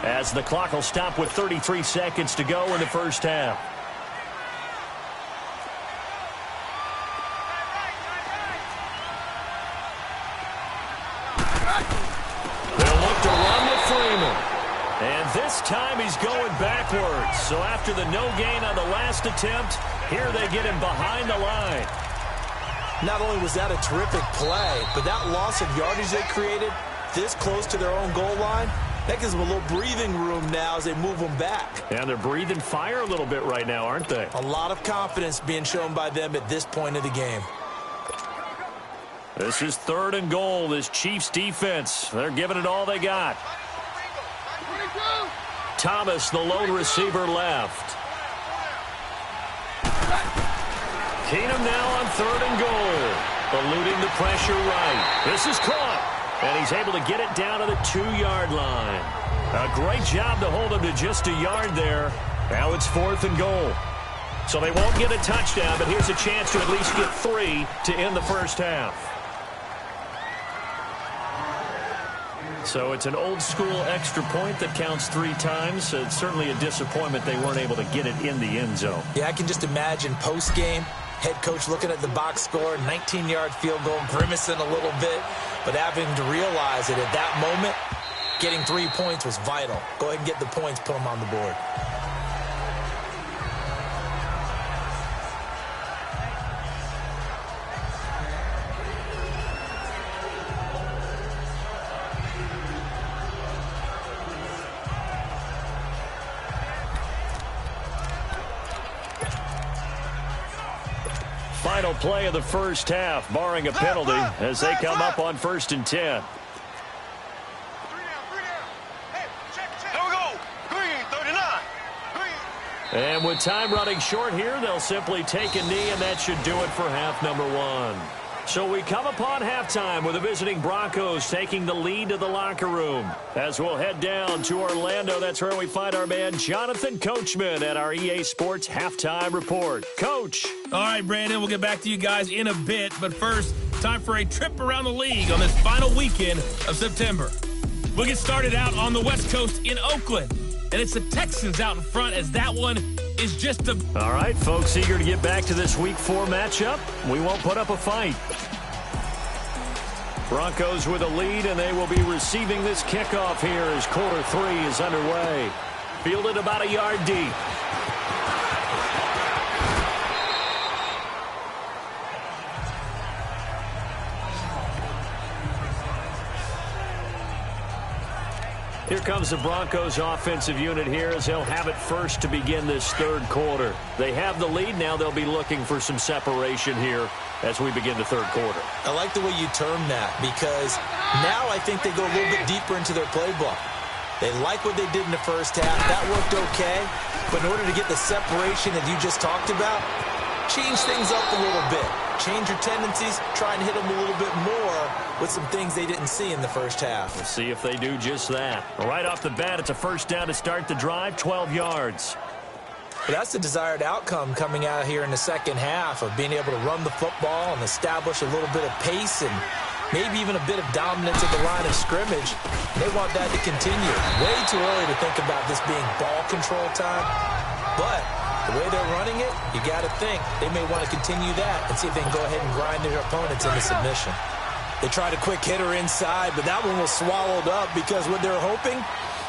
as the clock will stop with 33 seconds to go in the first half. time he's going backwards. So after the no gain on the last attempt, here they get him behind the line. Not only was that a terrific play, but that loss of yardage they created this close to their own goal line, that gives them a little breathing room now as they move them back. And they're breathing fire a little bit right now, aren't they? A lot of confidence being shown by them at this point of the game. This is 3rd and goal, this Chiefs defense. They're giving it all they got. Thomas, the lone receiver, left. Keenum now on 3rd and goal. Eluding the pressure right. This is caught. And he's able to get it down to the 2-yard line. A great job to hold him to just a yard there. Now it's 4th and goal. So they won't get a touchdown, but here's a chance to at least get 3 to end the first half. So it's an old-school extra point that counts 3 times. So it's certainly a disappointment they weren't able to get it in the end zone. Yeah, I can just imagine post-game, head coach looking at the box score, 19-yard field goal, grimacing a little bit, but having to realize that at that moment, getting 3 points was vital. Go ahead and get the points, put them on the board. Final play of the first half, barring a penalty, as they come up on 1st and 10. 3 down. Hey, check. There we go. Green, 39. Green. And with time running short here, they'll simply take a knee, and that should do it for half number 1. So we come upon halftime with the visiting Broncos taking the lead to the locker room. As we'll head down to Orlando, that's where we find our man Jonathan Coachman at our EA Sports Halftime Report. Coach. All right, Brandon, we'll get back to you guys in a bit. But first, time for a trip around the league on this final weekend of September. We'll get started out on the West Coast in Oakland. And it's the Texans out in front, as that one is just a... All right, folks, eager to get back to this Week 4 matchup. We won't put up a fight. Broncos with a lead, and they will be receiving this kickoff here as quarter 3 is underway. Fielded about a yard deep. Here comes the Broncos offensive unit here as they'll have it first to begin this 3rd quarter. They have the lead. Now they'll be looking for some separation here as we begin the 3rd quarter. I like the way you term that, because now I think they go a little bit deeper into their playbook. They like what they did in the first half. That worked okay. But in order to get the separation that you just talked about, change things up a little bit. Change your tendencies, try and hit them a little bit more with some things they didn't see in the first half. We'll see if they do just that. Right off the bat, it's a first down to start the drive, 12 yards. But that's the desired outcome coming out here in the second half, of being able to run the football and establish a little bit of pace and maybe even a bit of dominance at the line of scrimmage. They want that to continue. Way too early to think about this being ball control time, but the way they're running it, you got to think they may want to continue that and see if they can go ahead and grind their opponents into submission. They tried a quick hitter inside, but that one was swallowed up because what they're hoping,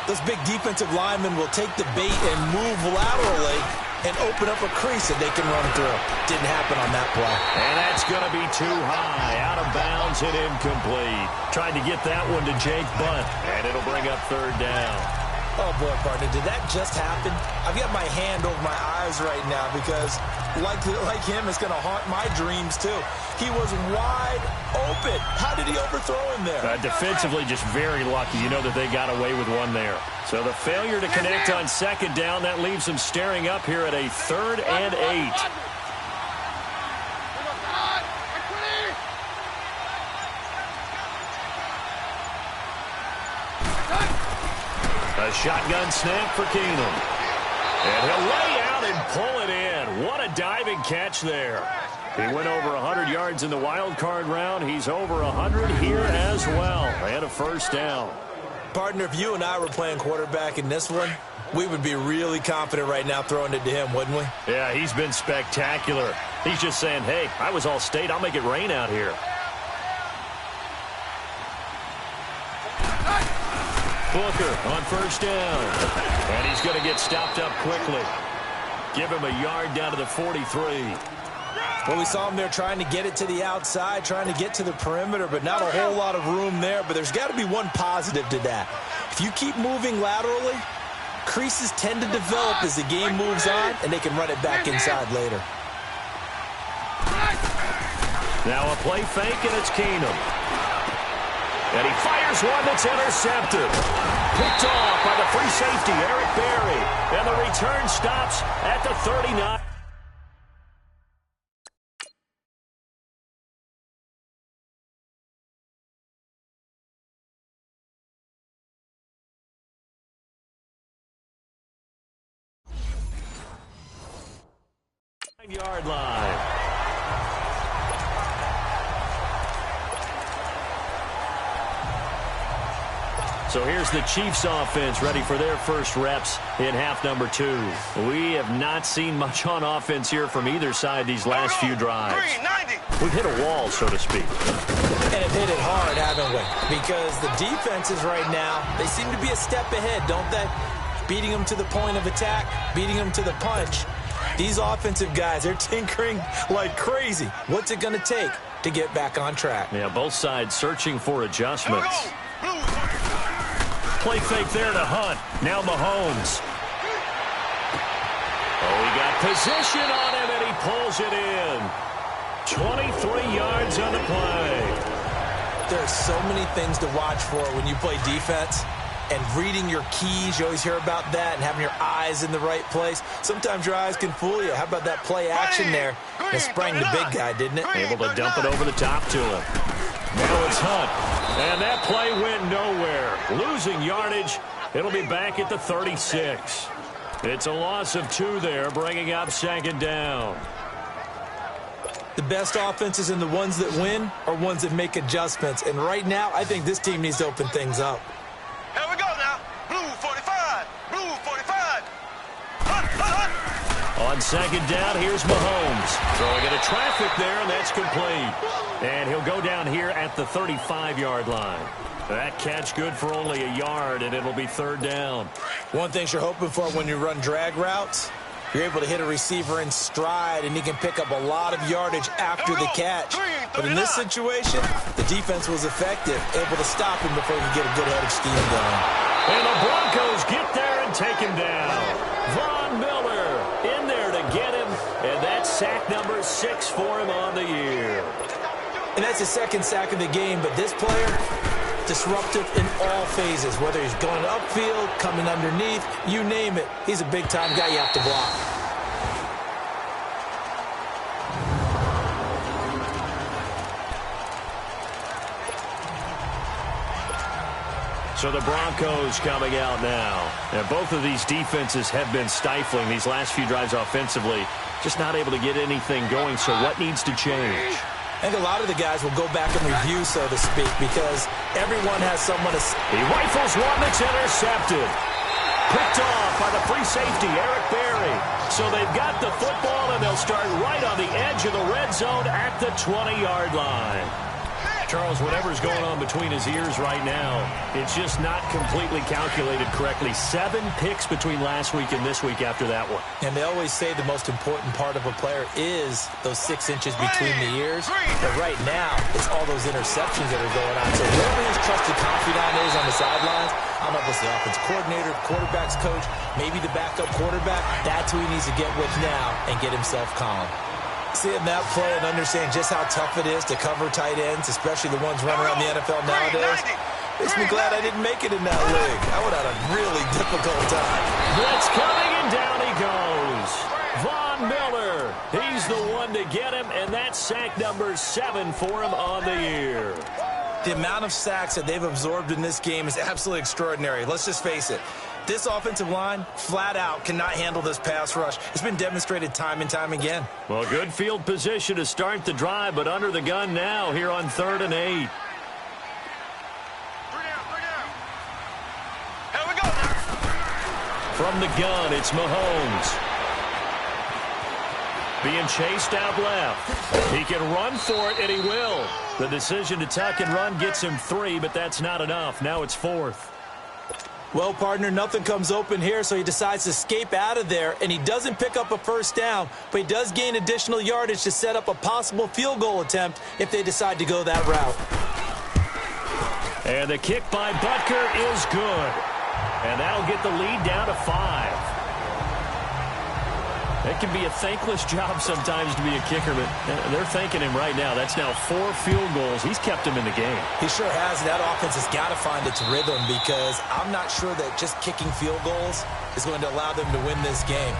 those big defensive linemen will take the bait and move laterally and open up a crease that they can run through. Didn't happen on that play. And that's going to be too high, out of bounds and incomplete. Tried to get that one to Jake Butt, and it'll bring up 3rd down. Oh, boy, partner, did that just happen? I've got my hand over my eyes right now because, like him, it's going to haunt my dreams, too. He was wide open. How did he overthrow him there? Defensively, just very lucky. You know that they got away with one there. So the failure to connect on 2nd down, that leaves them staring up here at a 3rd and 8. A shotgun snap for Keenum. And he'll lay out and pull it in. What a diving catch there. He went over 100 yards in the wild card round. He's over 100 here as well. And a first down. Partner, if you and I were playing quarterback in this one, we would be really confident right now throwing it to him, wouldn't we? Yeah, he's been spectacular. He's just saying, hey, I was all state. I'll make it rain out here. Booker on first down. And he's going to get stopped up quickly. Give him a yard down to the 43. Well, we saw him there trying to get it to the outside, trying to get to the perimeter, but not a whole lot of room there. But there's got to be one positive to that. If you keep moving laterally, creases tend to develop as the game moves on, and they can run it back inside later. Now a play fake, and it's Keenum. And he fires one that's intercepted. Picked off by the free safety, Eric Berry. And the return stops at the 39. Yard line. So here's the Chiefs offense ready for their first reps in half number 2. We have not seen much on offense here from either side these last few drives. We've hit a wall, so to speak. And have hit it hard, haven't we? Because the defenses right now, they seem to be a step ahead, don't they? Beating them to the point of attack, beating them to the punch. These offensive guys, they're tinkering like crazy. What's it going to take to get back on track? Yeah, both sides searching for adjustments. Play fake there to Hunt. Now Mahomes. Oh, he got position on him, and he pulls it in. 23 yards on the play. There are so many things to watch for when you play defense. And reading your keys, you always hear about that, and having your eyes in the right place. Sometimes your eyes can fool you. How about that play action there? It sprang the big guy, didn't it? Able to dump it over the top to him. Now it's Hunt. And that play went nowhere. Losing yardage. It'll be back at the 36. It's a loss of 2 there, bringing up second down. The best offenses and the ones that win are ones that make adjustments. And right now, I think this team needs to open things up. Here we go now. Blue 45. Blue 45. On second down, here's Mahomes. Throwing into traffic there, and that's complete. And he'll go down here at the 35-yard line. That catch good for only a yard, and it'll be third down. One thing you're hoping for when you run drag routes, you're able to hit a receiver in stride, and he can pick up a lot of yardage after the catch. But in this situation, the defense was effective, able to stop him before he could get a good head of steam going. And the Broncos get there and take him down. Von Miller in there to get him, and that's sack number 6 for him on the year. And that's his second sack of the game, but this player, disruptive in all phases, whether he's going upfield, coming underneath, you name it. He's a big-time guy you have to block. So the Broncos coming out now. And both of these defenses have been stifling these last few drives offensively. Just not able to get anything going, so what needs to change? I think a lot of the guys will go back and review, so to speak, because everyone has someone to... He rifles one that's intercepted. Picked off by the free safety, Eric Berry. So they've got the football, and they'll start right on the edge of the red zone at the 20-yard line. Charles, whatever's going on between his ears right now, it's just not completely calculated correctly. 7 picks between last week and this week after that one. And they always say the most important part of a player is those 6 inches between the ears. But right now, it's all those interceptions that are going on. So whoever his trusted confidant is on the sidelines, I don't know if it's the offensive coordinator, quarterback's coach, maybe the backup quarterback, that's who he needs to get with now and get himself calm. Seeing that play and understand just how tough it is to cover tight ends, especially the ones running around the NFL nowadays, makes me glad I didn't make it in that league. I would have had a really difficult time. Blitz coming, and down he goes. Von Miller, he's the one to get him, and that's sack number 7 for him on the year. The amount of sacks that they've absorbed in this game is absolutely extraordinary. Let's just face it. This offensive line, flat out, cannot handle this pass rush. It's been demonstrated time and time again. Well, good field position to start the drive, but under the gun now here on 3rd and 8. 3 down. Here we go now. From the gun, it's Mahomes. Being chased out left. He can run for it, and he will. The decision to tuck and run gets him 3, but that's not enough. Now it's 4th. Well, partner, nothing comes open here, so he decides to escape out of there, and he doesn't pick up a first down, but he does gain additional yardage to set up a possible field goal attempt if they decide to go that route. And the kick by Butker is good. And that'll get the lead down to 5. It can be a thankless job sometimes to be a kicker, but they're thanking him right now. That's now 4 field goals. He's kept him in the game. He sure has. That offense has got to find its rhythm because I'm not sure that just kicking field goals is going to allow them to win this game.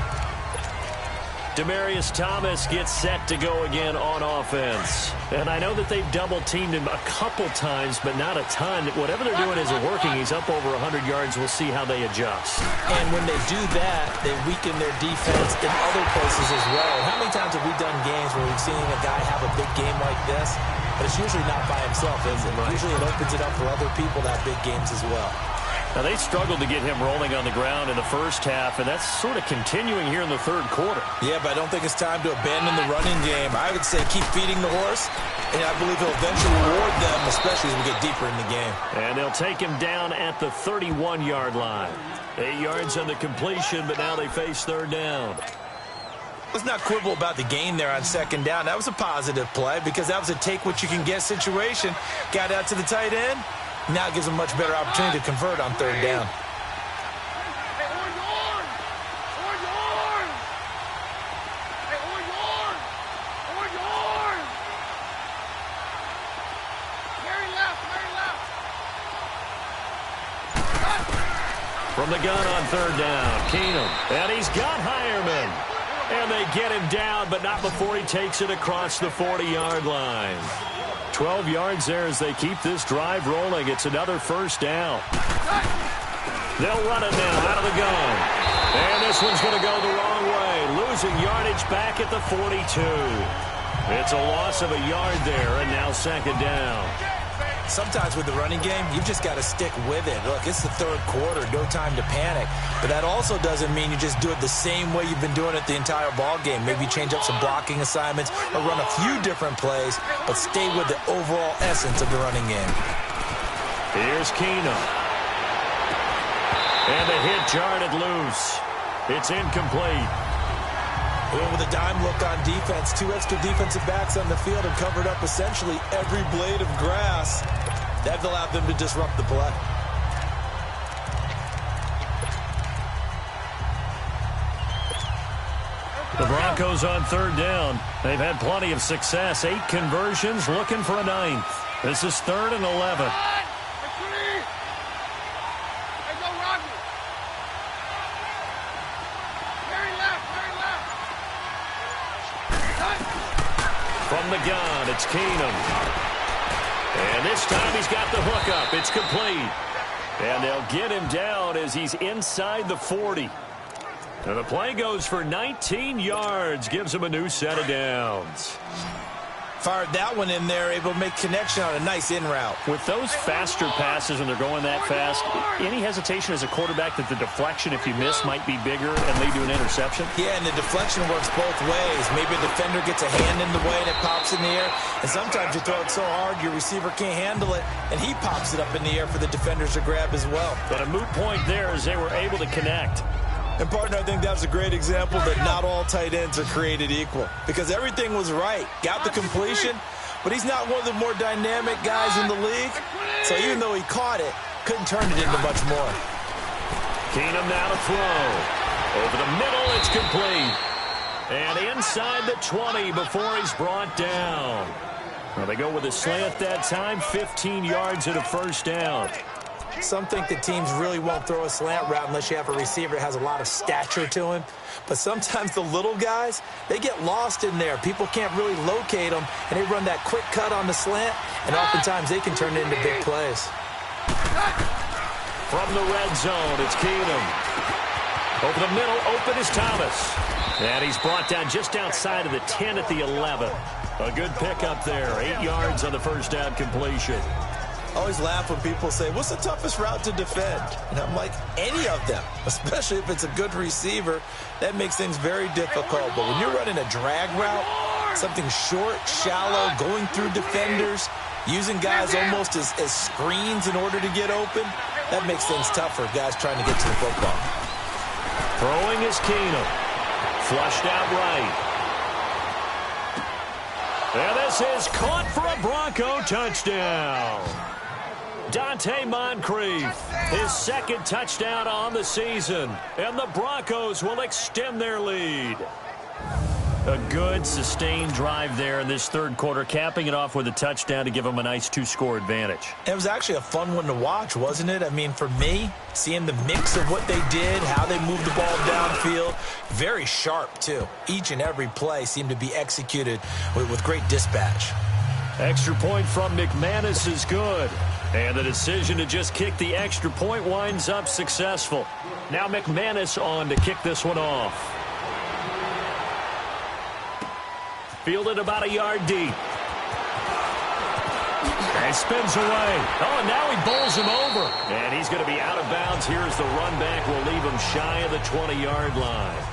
Demaryius Thomas gets set to go again on offense. And I know that they've double-teamed him a couple times, but not a ton. Whatever they're doing isn't working. He's up over 100 yards. We'll see how they adjust. And when they do that, they weaken their defense in other places as well. How many times have we done games where we've seen a guy have a big game like this? But it's usually not by himself, is it? Usually it opens it up for other people to have big games as well. Now, they struggled to get him rolling on the ground in the first half, and that's sort of continuing here in the third quarter. Yeah, but I don't think it's time to abandon the running game. I would say keep feeding the horse, and I believe he'll eventually reward them, especially as we get deeper in the game. And they'll take him down at the 31-yard line. 8 yards on the completion, but now they face third down. Let's not quibble about the gain there on second down. That was a positive play because that was a take-what-you-can-get situation. Got out to the tight end. Now it gives them a much better opportunity to convert on third down. From the gun on third down, Keenum. And he's got Hireman. And they get him down, but not before he takes it across the 40-yard line. 12 yards there as they keep this drive rolling. It's another first down. They'll run it now out of the gun. And this one's going to go the wrong way. Losing yardage back at the 42. It's a loss of a yard there, and now second down. Sometimes with the running game, you've just got to stick with it. Look, it's the third quarter, no time to panic. But that also doesn't mean you just do it the same way you've been doing it the entire ball game. Maybe change up some blocking assignments or run a few different plays, but stay with the overall essence of the running game. Here's Keenum. And the hit jarred it loose. It's incomplete. With a dime look on defense, 2 extra defensive backs on the field have covered up essentially every blade of grass. That allowed them to disrupt the play. The Broncos on third down. They've had plenty of success. 8 conversions, looking for a 9th. This is 3rd and 11. From the gun, it's Keenum. And this time he's got the hook up. It's complete. And they'll get him down as he's inside the 40. And the play goes for 19 yards. Gives him a new set of downs. Fired that one in there, able to make connection on a nice in route. With those faster passes when they're going that fast, any hesitation as a quarterback that the deflection, if you miss, might be bigger and lead to an interception? Yeah, and the deflection works both ways. Maybe a defender gets a hand in the way and it pops in the air. And sometimes you throw it so hard your receiver can't handle it, and he pops it up in the air for the defenders to grab as well. But a moot point there as they were able to connect. And, partner, I think that was a great example that not all tight ends are created equal. Because everything was right. Got the completion, but he's not one of the more dynamic guys in the league. So even though he caught it, couldn't turn it into much more. Keenum now to throw. Over the middle, it's complete. And inside the 20 before he's brought down. Well, they go with a slant that time, 15 yards and a first down. Some think that teams really won't throw a slant route unless you have a receiver that has a lot of stature to him. But sometimes the little guys, they get lost in there. People can't really locate them, and they run that quick cut on the slant, and oftentimes they can turn it into big plays. From the red zone, it's Keenum. Over the middle, open is Thomas. And he's brought down just outside of the 10 at the 11. A good pickup there, 8 yards on the first down completion. I always laugh when people say, what's the toughest route to defend? And I'm like, any of them, especially if it's a good receiver. That makes things very difficult. But when you're running a drag route, something short, shallow, going through defenders, using guys almost as screens in order to get open, That makes things tough for guys trying to get to the football. Throwing is Keenum. Flushed out right. And this is caught for a Bronco touchdown. Dante Moncrief, his second touchdown on the season. And the Broncos will extend their lead. A good, sustained drive there in this third quarter, capping it off with a touchdown to give them a nice 2-score advantage. It was actually a fun one to watch, wasn't it? I mean, for me, seeing the mix of what they did, how they moved the ball downfield, very sharp, too. Each and every play seemed to be executed with great dispatch. Extra point from McManus is good. And the decision to just kick the extra point winds up successful. Now McManus on to kick this one off. Fielded about a yard deep. And spins away. Oh, and now he bowls him over. And he's going to be out of bounds. Here's the run back. Will leave him shy of the 20-yard line.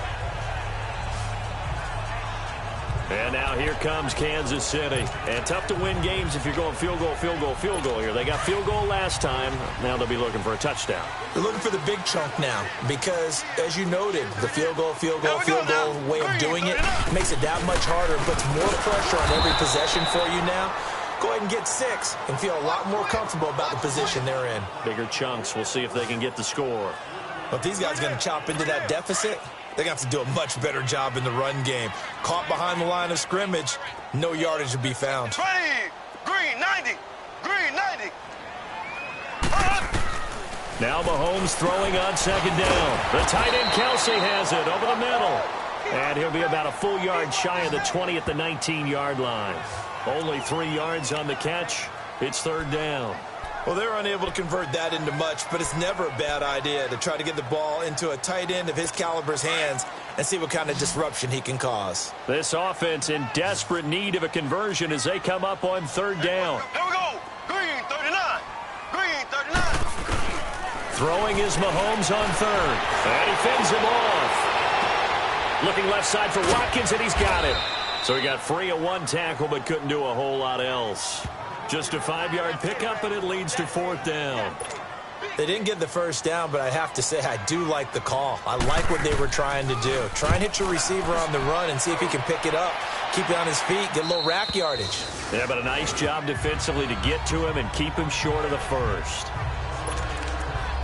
And now here comes Kansas City. And tough to win games if you're going field goal, field goal, field goal here. They got field goal last time. Now they'll be looking for a touchdown. They're looking for the big chunk now because, as you noted, the field goal way of doing it makes it that much harder, puts more pressure on every possession for you now. Go ahead and get 6 and feel a lot more comfortable about the position they're in. Bigger chunks. We'll see if they can get the score. But these guys are going to chop into that deficit. They're going to have to do a much better job in the run game. Caught behind the line of scrimmage, no yardage to be found. 20, green 90, green 90. Now Mahomes throwing on second down. The tight end Kelsey has it over the middle. And he'll be about a full yard shy of the 20 at the 19-yard line. Only 3 yards on the catch. It's third down. Well, they're unable to convert that into much, but it's never a bad idea to try to get the ball into a tight end of his caliber's hands and see what kind of disruption he can cause. This offense in desperate need of a conversion as they come up on third down. Here we go. Green 39. Green 39. Throwing is Mahomes on third. And he fends him off. Looking left side for Watkins, and he's got it. So he got free of 1 tackle, but couldn't do a whole lot else. Just a 5-yard pickup, and it leads to fourth down. They didn't get the first down, but I have to say I do like the call. I like what they were trying to do. Try and hit your receiver on the run and see if he can pick it up. Keep it on his feet, get a little rack yardage. Yeah, but a nice job defensively to get to him and keep him short of the first.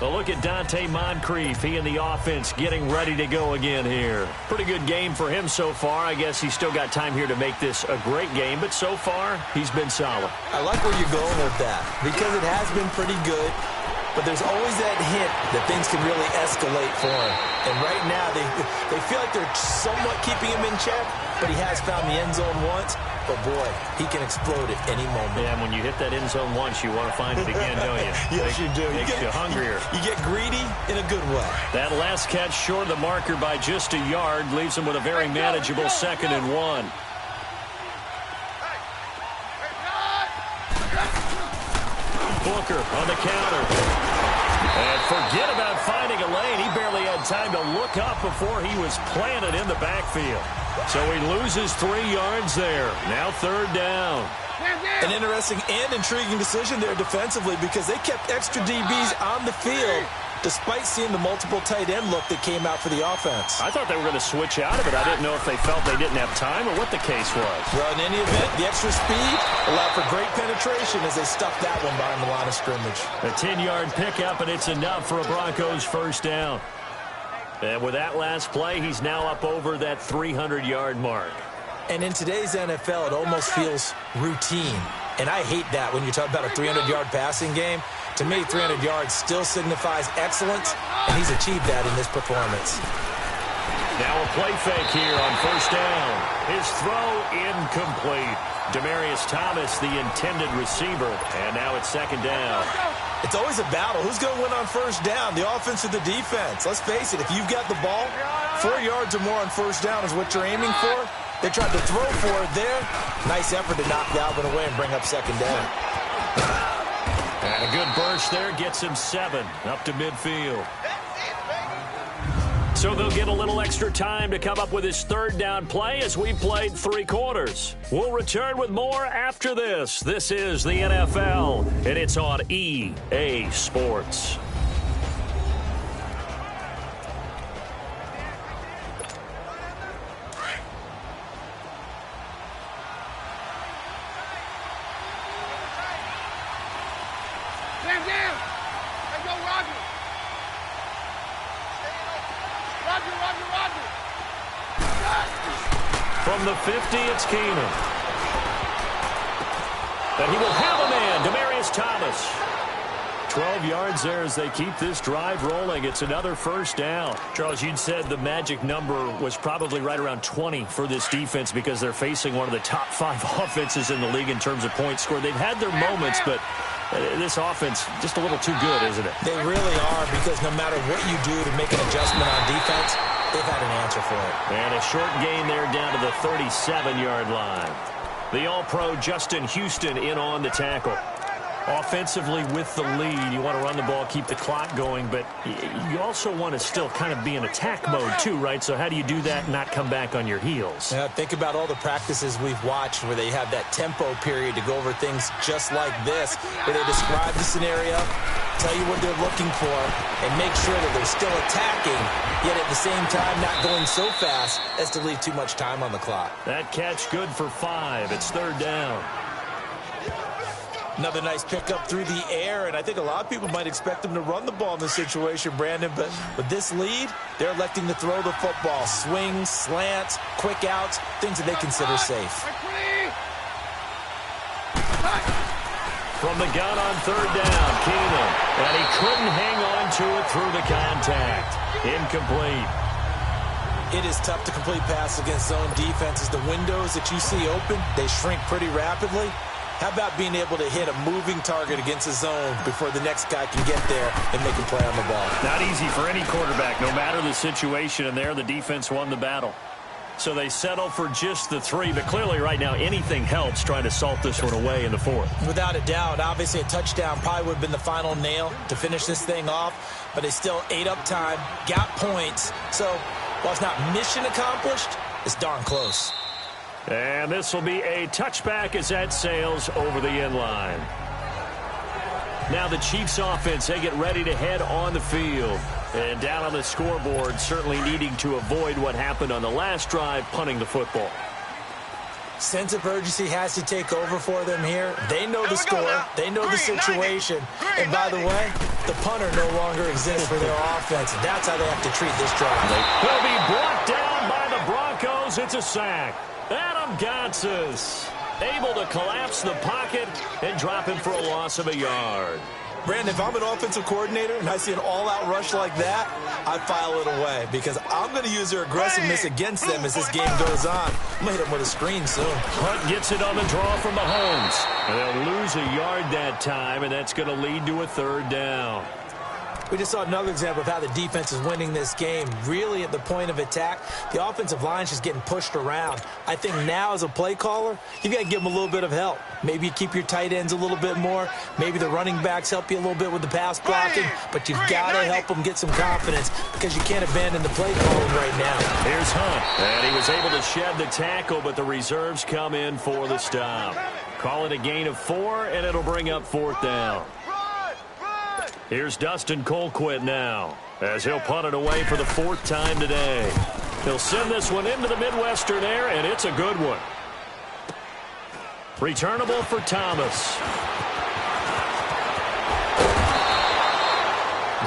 A look at Dante Moncrief. He and the offense getting ready to go again here. Pretty good game for him so far. I guess he's still got time here to make this a great game, but so far, he's been solid. I like where you're going with that because it has been pretty good, but there's always that hint that things can really escalate for him. And right now, they feel like they're somewhat keeping him in check, but he has found the end zone once. But, boy, he can explode at any moment. Yeah, and when you hit that end zone once, you want to find it again, don't you? Yes, you do. Makes you hungrier. You get greedy in a good way. That last catch short of the marker by just a yard leaves him with a very manageable 2nd and 1. Booker on the counter. And forget about finding a lane. He barely had time to look up before he was planted in the backfield. So he loses 3 yards there. Now third down. An interesting and intriguing decision there defensively because they kept extra DBs on the field despite seeing the multiple tight end look that came out for the offense. I thought they were going to switch out of it. I didn't know if they felt they didn't have time or what the case was. Well, in any event, the extra speed allowed for great penetration as they stuffed that one behind the line of scrimmage. A 10-yard pickup, and it's enough for a Broncos first down. And with that last play, he's now up over that 300-yard mark. And in today's NFL, it almost feels routine. And I hate that when you talk about a 300-yard passing game. To me, 300 yards still signifies excellence, and he's achieved that in this performance. Now a play fake here on first down. His throw incomplete. Demaryius Thomas, the intended receiver, and now it's second down. It's always a battle. Who's going to win on first down, the offense or the defense? Let's face it, if you've got the ball, 4 yards or more on first down is what you're aiming for. They tried to throw for it there. Nice effort to knock that one away and bring up second down. And a good burst there gets him 7 up to midfield. So they'll get a little extra time to come up with his third down play as we played 3 quarters. We'll return with more after this. This is the NFL, and it's on EA Sports. From the 50, it's Keenum. And he will have a man, Demaryius Thomas. 12 yards there as they keep this drive rolling. It's another first down. Charles, you'd said the magic number was probably right around 20 for this defense because they're facing one of the top 5 offenses in the league in terms of points scored. They've had their moments, but this offense just a little too good, isn't it? They really are, because no matter what you do to make an adjustment on defense, they've had an answer for it. And a short gain there down to the 37-yard line. The All-Pro Justin Houston in on the tackle. Offensively with the lead, you want to run the ball, keep the clock going, but you also want to still kind of be in attack mode too, right? So how do you do that and not come back on your heels? Yeah, think about all the practices we've watched where they have that tempo period to go over things just like this, where they describe the scenario, tell you what they're looking for, and make sure that they're still attacking, yet at the same time not going so fast as to leave too much time on the clock. That catch good for 5. It's 3rd down. Another nice pickup through the air, and I think a lot of people might expect them to run the ball in this situation, Brandon, but with this lead, they're electing to throw the football. Swings, slants, quick outs, things that they consider safe. From the gun on 3rd down, Keenum, and he couldn't hang on to it through the contact. Incomplete. It is tough to complete pass against zone defenses. The windows that you see open, they shrink pretty rapidly. How about being able to hit a moving target against a zone before the next guy can get there and make a play on the ball? Not easy for any quarterback, no matter the situation, and there the defense won the battle. So they settle for just the 3, but clearly right now anything helps trying to salt this one away in the 4th. Without a doubt, obviously a touchdown probably would have been the final nail to finish this thing off, but they still ate up time, got points. So while it's not mission accomplished, it's darn close. And this will be a touchback as that sails over the end line. Now the Chiefs offense, they get ready to head on the field. And down on the scoreboard, certainly needing to avoid what happened on the last drive, punting the football. Sense of urgency has to take over for them here. They know the score. They know the situation. And by the way, the punter no longer exists for their offense. That's how they have to treat this drive. They'll be brought down by the Broncos. It's a sack. Adam Gotsis able to collapse the pocket and drop him for a loss of a yard. Brandon, if I'm an offensive coordinator and I see an all-out rush like that, I file it away because I'm going to use their aggressiveness against them as this game goes on. I'm going to hit them with a screen soon. Hunt gets it on the draw from Mahomes. And they'll lose a yard that time, and that's going to lead to a 3rd down. We just saw another example of how the defense is winning this game. Really at the point of attack, the offensive line is just getting pushed around. I think now as a play caller, you've got to give them a little bit of help. Maybe you keep your tight ends a little bit more. Maybe the running backs help you a little bit with the pass blocking. But you've got to help them get some confidence because you can't abandon the play calling right now. Here's Hunt. And he was able to shed the tackle, but the reserves come in for the stop. Call it a gain of 4, and it'll bring up 4th down. Here's Dustin Colquitt now, as he'll punt it away for the 4th time today. He'll send this one into the Midwestern air, and it's a good one. Returnable for Thomas.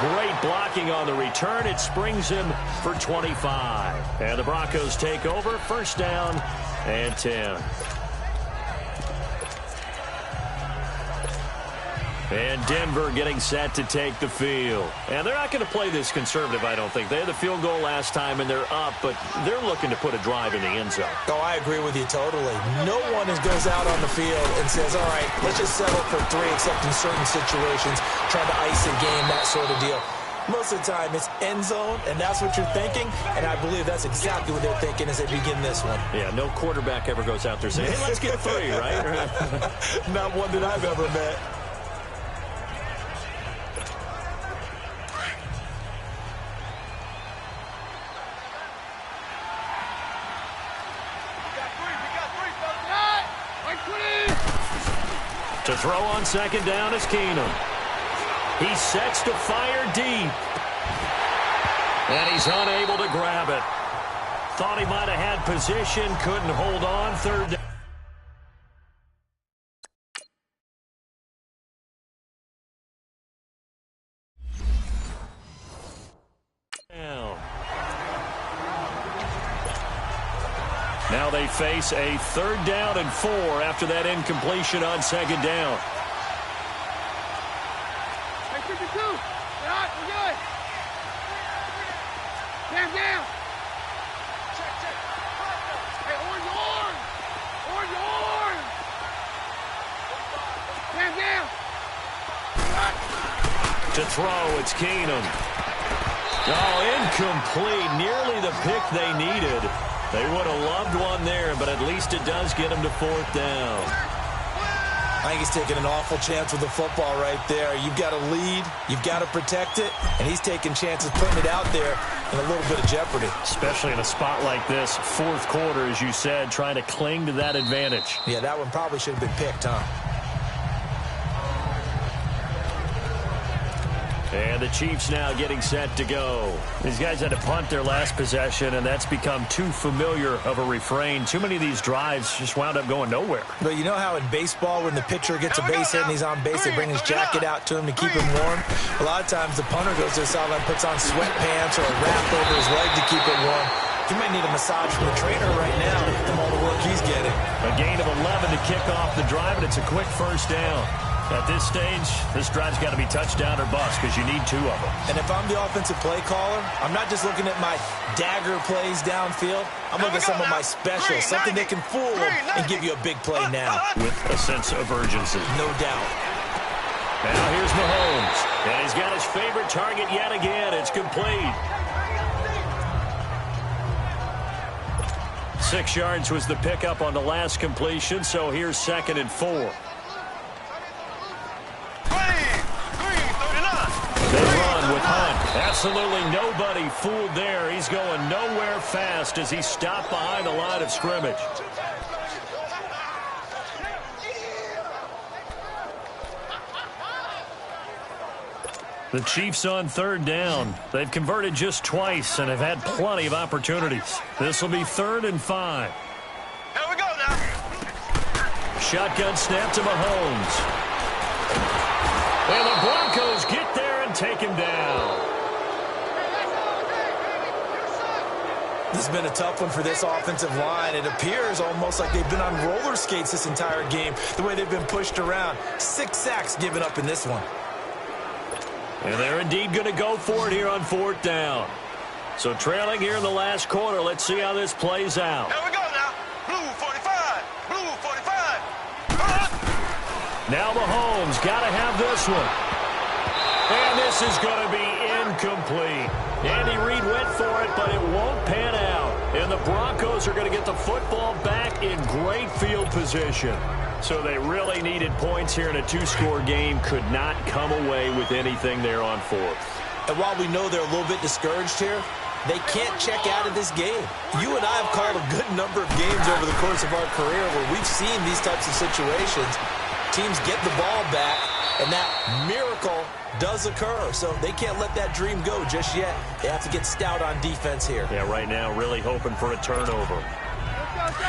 Great blocking on the return. It springs him for 25. And the Broncos take over, 1st down and 10. And Denver getting set to take the field. And they're not going to play this conservative, I don't think. They had the field goal last time, and they're up, but they're looking to put a drive in the end zone. Oh, I agree with you totally. No one goes out on the field and says, all right, let's just settle for 3, except in certain situations, trying to ice a game, that sort of deal. Most of the time, it's end zone, and that's what you're thinking, and I believe that's exactly what they're thinking as they begin this one. Yeah, no quarterback ever goes out there saying, hey, let's get 3, right? Not one that I've ever met. To throw on 2nd down is Keenum. He sets to fire deep. And he's unable to grab it. Thought he might have had position, couldn't hold on. 3rd down. Now they face a 3rd down and 4 after that incompletion on 2nd down. Hey, 52. Get hot. We're good. Stand down. Check. Hey, orange. Orange. Stand down. To throw, it's Keenum. Oh, incomplete. Nearly the pick they needed. They would have loved one there, but at least it does get them to 4th down. I think he's taking an awful chance with the football right there. You've got to lead, you've got to protect it, and he's taking chances putting it out there in a little bit of jeopardy. Especially in a spot like this, 4th quarter, as you said, trying to cling to that advantage. Yeah, that one probably should have been picked, huh? And the Chiefs now getting set to go. These guys had to punt their last possession, and that's become too familiar of a refrain. Too many of these drives just wound up going nowhere. But you know how in baseball, when the pitcher gets a base hit and he's on base, they bring his jacket out to him to keep him warm? A lot of times the punter goes to the sideline, puts on sweatpants or a wrap over his leg to keep it warm. He might need a massage from the trainer right now from all the work he's getting. A gain of 11 to kick off the drive, and it's a quick 1st down. At this stage, this drive's got to be touchdown or bust because you need 2 of them. And if I'm the offensive play caller, I'm not just looking at my dagger plays downfield. I'm looking at some of my specials, something that can fool them and give you a big play now. With a sense of urgency. No doubt. Now here's Mahomes. And he's got his favorite target yet again. It's complete. 6 yards was the pickup on the last completion, so here's 2nd and 4. They run with Hunt. Absolutely nobody fooled there. He's going nowhere fast as he stopped behind the line of scrimmage. The Chiefs on 3rd down. They've converted just twice and have had plenty of opportunities. This will be 3rd and 5. Here we go now. Shotgun snap to Mahomes. And the Broncos get there and take him down. This has been a tough one for this offensive line. It appears almost like they've been on roller skates this entire game, the way they've been pushed around. 6 sacks given up in this one. And they're indeed going to go for it here on 4th down. So trailing here in the last quarter. Let's see how this plays out. Here we go now. Blue 45. Blue 45. Now Mahomes got to have this one. And this is going to be incomplete. Andy Reid went for it, but it won't pan out. And the Broncos are going to get the football back in great field position. So they really needed points here in a 2-score game. Could not come away with anything there on 4th. And while we know they're a little bit discouraged here, they can't check out of this game. You and I have called a good number of games over the course of our career where we've seen these types of situations. Teams get the ball back, and that miracle does occur. So they can't let that dream go just yet. They have to get stout on defense here. Yeah, right now really hoping for a turnover.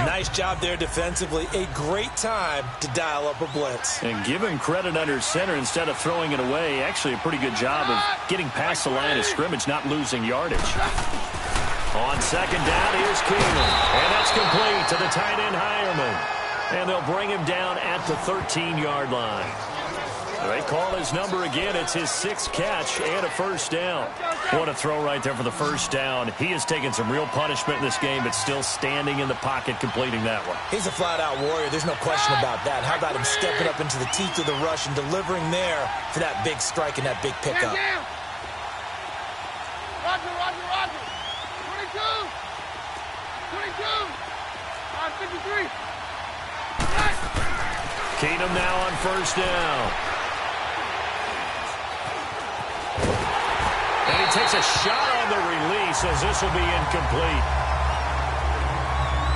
Nice job there defensively. A great time to dial up a blitz. And give him credit under center instead of throwing it away. Actually a pretty good job of getting past the line of scrimmage, not losing yardage. On 2nd down, here's Keenum. And that's complete to the tight end Hireman. And they'll bring him down at the 13-yard line. They call his number again. It's his 6th catch and a 1st down. What a throw right there for the 1st down. He has taken some real punishment in this game, but still standing in the pocket completing that one. He's a flat-out warrior. There's no question about that. How about him stepping up into the teeth of the rush and delivering there for that big strike and that big pickup? Roger. 22. 53. Keenum now on 1st down. And he takes a shot on the release as this will be incomplete.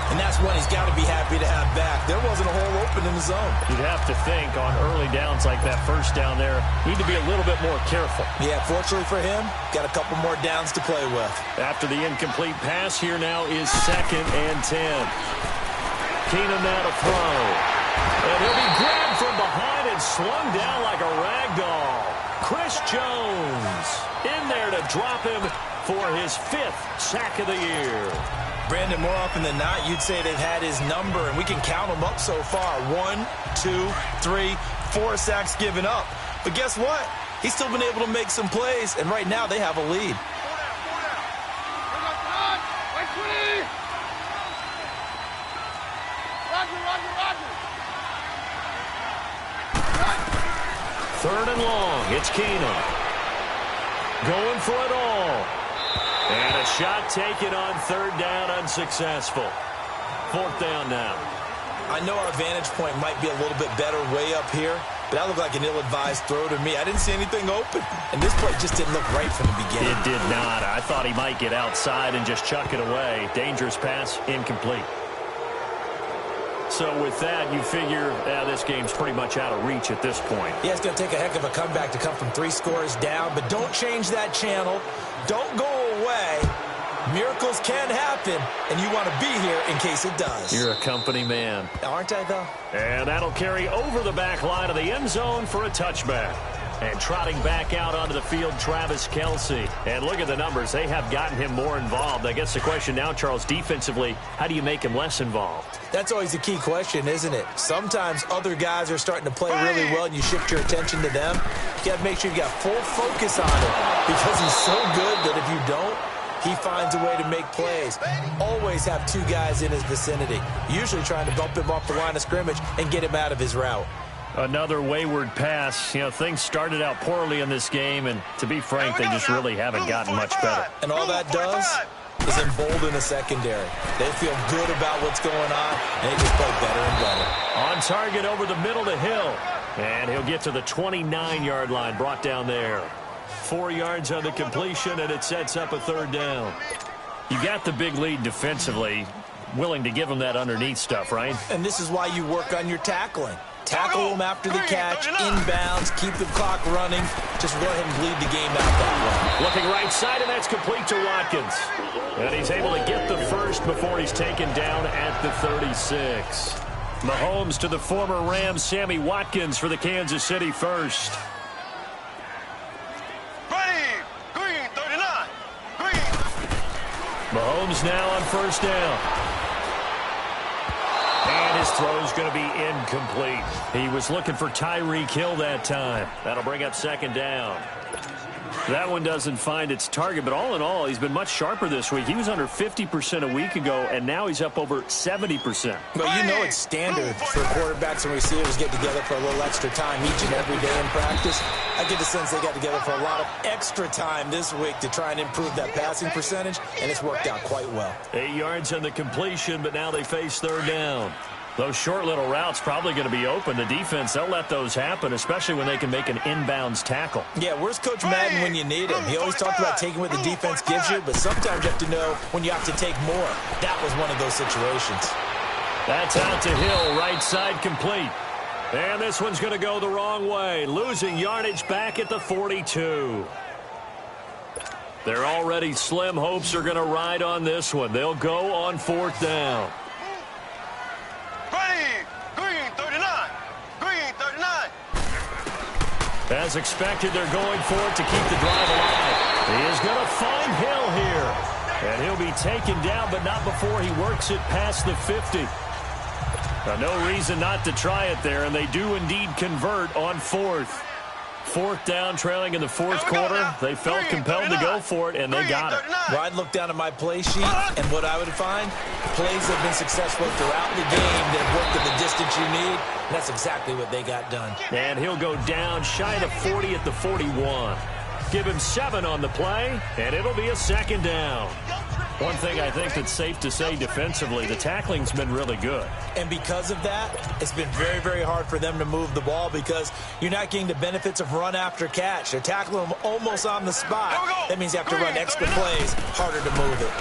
And that's one he's got to be happy to have back. There wasn't a hole open in the zone. You'd have to think on early downs like that 1st down there, need to be a little bit more careful. Yeah, fortunately for him, got a couple more downs to play with. After the incomplete pass, here now is 2nd and 10. Keenum now to throw. And he'll be grabbed from behind and slung down like a rag doll. Chris Jones in there to drop him for his 5th sack of the year. Brandon, more often than not, you'd say they've had his number, and we can count them up so far. 1, 2, 3, 4 sacks given up. But guess what? He's still been able to make some plays, and right now they have a lead. Third and long. It's Keenum. Going for it all. And a shot taken on third down, unsuccessful. Fourth down now. I know our vantage point might be a little bit better way up here, but that looked like an ill-advised throw to me. I didn't see anything open, and this play just didn't look right from the beginning. It did not. I thought he might get outside and just chuck it away. Dangerous pass, incomplete. So with that, you figure this game's pretty much out of reach at this point. Yeah, it's going to take a heck of a comeback to come from 3 scores down, but don't change that channel. Don't go away. Miracles can happen, and you want to be here in case it does. You're a company man. Aren't I, though? And that'll carry over the back line of the end zone for a touchback. And trotting back out onto the field, Travis Kelce. And look at the numbers. They have gotten him more involved. I guess the question now, Charles, defensively, how do you make him less involved? That's always the key question, isn't it? Sometimes other guys are starting to play really well, and you shift your attention to them. You got to make sure you got full focus on him because he's so good that if you don't, he finds a way to make plays. Always have 2 guys in his vicinity, usually trying to bump him off the line of scrimmage and get him out of his route. Another wayward pass. You know, things started out poorly in this game, and to be frank, they just really haven't gotten much better. And all that does is embolden the secondary. They feel good about what's going on, and they just play better and better. On target over the middle to Hill. And he'll get to the 29-yard line, brought down there. 4 yards on the completion, and it sets up a third down. You got the big lead defensively, willing to give them that underneath stuff, right? And this is why you work on your tackling. Tackle them after the catch, inbounds, keep the clock running. Just go ahead and bleed the game out that way. Looking right side, and that's complete to Watkins. And he's able to get the first before he's taken down at the 36. Mahomes to the former Rams, Sammy Watkins for the Kansas City first. Green, 39. Green. Mahomes now on first down. And his throw's going to be incomplete. He was looking for Tyreek Hill that time. That'll bring up second down. That one doesn't find its target, but all in all, he's been much sharper this week. He was under 50% a week ago, and now he's up over 70%. But you know it's standard for quarterbacks and receivers get together for a little extra time each and every day in practice. I get the sense they got together for a lot of extra time this week to try and improve that passing percentage, and it's worked out quite well. 8 yards on the completion, but now they face third down. Those short little routes probably going to be open. The defense, they'll let those happen, especially when they can make an inbounds tackle. Yeah, where's Coach Madden when you need him? He always talked about taking what the defense gives you, but sometimes you have to know when you have to take more. That was one of those situations. That's out to Hill, right side complete. And this one's going to go the wrong way, losing yardage back at the 42. Their already slim hopes are going to ride on this one. They'll go on fourth down. Green, 39. Green, 39. As expected, they're going for it to keep the drive alive. He is going to find Hill here. And he'll be taken down, but not before he works it past the 50. Now, no reason not to try it there, and they do indeed convert on fourth. Fourth down, trailing in the fourth quarter. They felt compelled to go for it, and they got it. Well, I'd look down at my play sheet, and what I would find, plays have been successful throughout the game that have worked at the distance you need, and that's exactly what they got done. And he'll go down shy of the 40 at the 41. Give him 7 on the play, and it'll be a second down. One thing I think that's safe to say defensively, the tackling's been really good. And because of that, it's been very, very hard for them to move the ball because you're not getting the benefits of run after catch. They're tackling them almost on the spot. That means you have to run extra plays, harder to move it.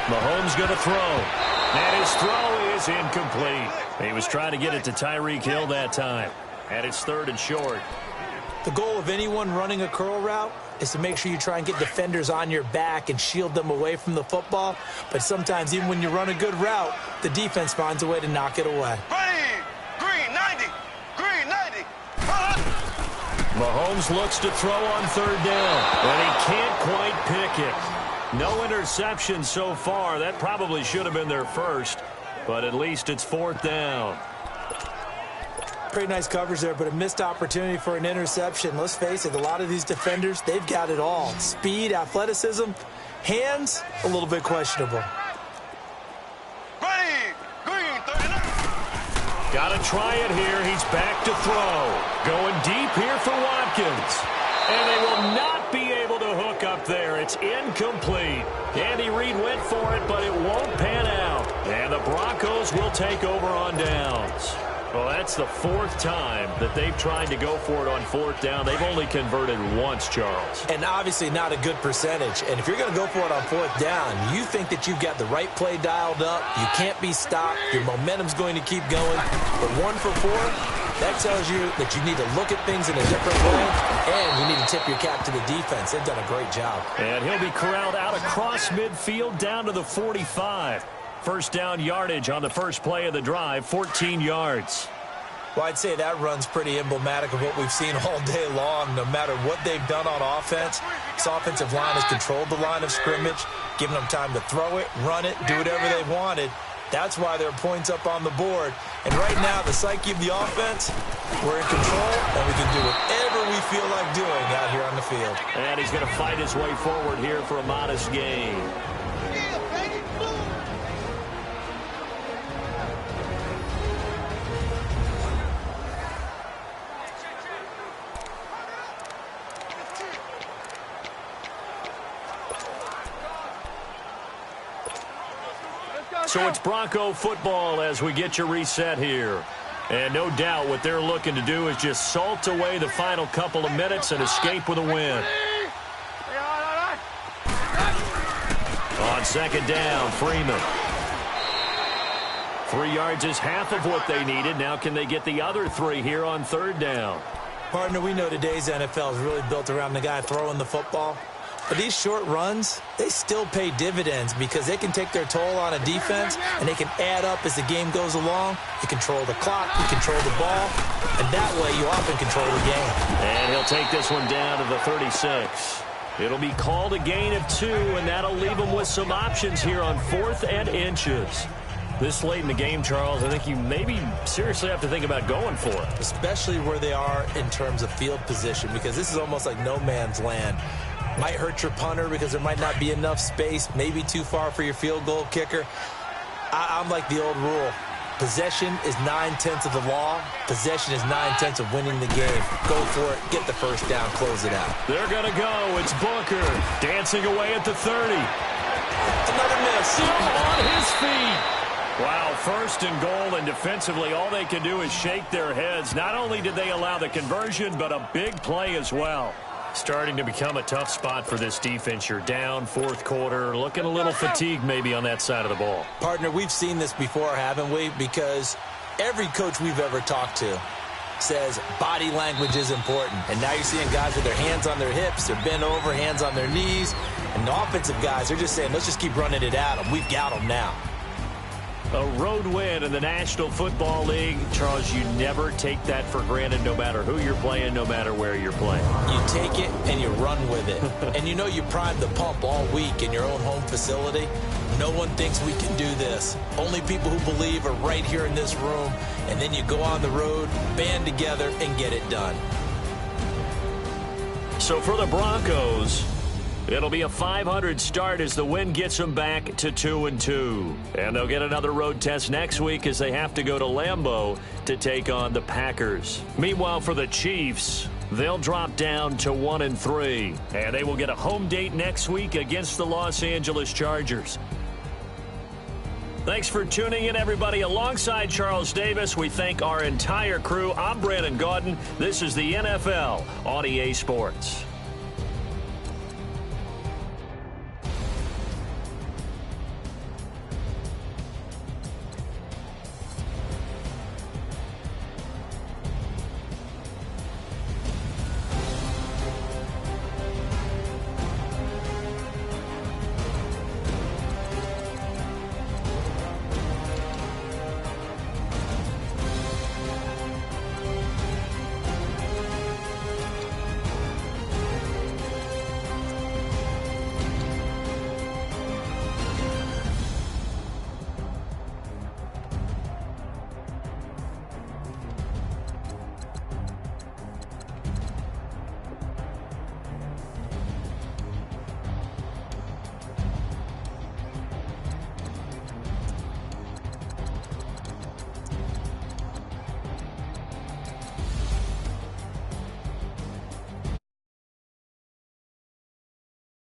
Mahomes going to throw. And his throw is incomplete. He was trying to get it to Tyreek Hill that time. And it's third and short. The goal of anyone running a curl route is to make sure you try and get defenders on your back and shield them away from the football. But sometimes, even when you run a good route, the defense finds a way to knock it away. Green, 90. Green, 90. Mahomes looks to throw on third down, and he can't quite pick it. No interceptions so far. That probably should have been their first, but at least it's 4th down. Pretty nice coverage there, but a missed opportunity for an interception. Let's face it, a lot of these defenders, they've got it all. Speed, athleticism, hands, a little bit questionable. Green 39. Got to try it here. He's back to throw. Going deep here for Watkins. And they will not be able to hook up there. It's incomplete. Andy Reid went for it, but it won't pan out. And the Broncos will take over on downs. Well, that's the 4th time that they've tried to go for it on 4th down. They've only converted once, Charles. And obviously not a good percentage. And if you're going to go for it on 4th down, you think that you've got the right play dialed up. You can't be stopped. Your momentum's going to keep going. But 1 for 4, that tells you that you need to look at things in a different way. And you need to tip your cap to the defense. They've done a great job. And he'll be corralled out across midfield down to the 45. First down yardage on the first play of the drive, 14 yards. Well, I'd say that run's pretty emblematic of what we've seen all day long. No matter what they've done on offense, this offensive line has controlled the line of scrimmage, given them time to throw it, run it, do whatever they've wanted. That's why there are points up on the board. And right now, the psyche of the offense, we're in control, and we can do whatever we feel like doing out here on the field. And he's going to fight his way forward here for a modest gain. So it's Bronco football as we get you reset here. And no doubt what they're looking to do is just salt away the final couple of minutes and escape with a win. On 2nd down, Freeman. 3 yards is half of what they needed. Now can they get the other 3 here on 3rd down? Partner, we know today's NFL is really built around the guy throwing the football. But these short runs, they still pay dividends because they can take their toll on a defense and they can add up as the game goes along. You control the clock, you control the ball, and that way you often control the game. And he'll take this one down to the 36. It'll be called a gain of 2, and that'll leave them with some options here on 4th and inches. This late in the game, Charles, I think you maybe seriously have to think about going for it. Especially where they are in terms of field position, because this is almost like no man's land. Might hurt your punter because there might not be enough space, maybe too far for your field goal kicker. I'm like the old rule. Possession is 9/10 of the law. Possession is 9/10 of winning the game. Go for it. Get the first down. Close it out. They're going to go. It's Booker dancing away at the 30. Another miss. Still on his feet. Wow, 1st and goal, and defensively all they can do is shake their heads. Not only did they allow the conversion, but a big play as well. Starting to become a tough spot for this defense. You're down 4th quarter, looking a little fatigued maybe on that side of the ball. Partner, we've seen this before, haven't we? Because every coach we've ever talked to says body language is important. And now you're seeing guys with their hands on their hips, they're bent over, hands on their knees. And the offensive guys, they're just saying, let's just keep running it at them. We've got them now. A road win in the National Football League. Charles, you never take that for granted no matter who you're playing, no matter where you're playing. You take it and you run with it. And you know you primed the pump all week in your own home facility. No one thinks we can do this. Only people who believe are right here in this room. And then you go on the road, band together, and get it done. So for the Broncos, it'll be a 500 start as the win gets them back to 2-2. And they'll get another road test next week as they have to go to Lambeau to take on the Packers. Meanwhile, for the Chiefs, they'll drop down to 1-3. And they will get a home date next week against the Los Angeles Chargers. Thanks for tuning in, everybody. Alongside Charles Davis, we thank our entire crew. I'm Brandon Gaudin. This is the NFL on EA Sports.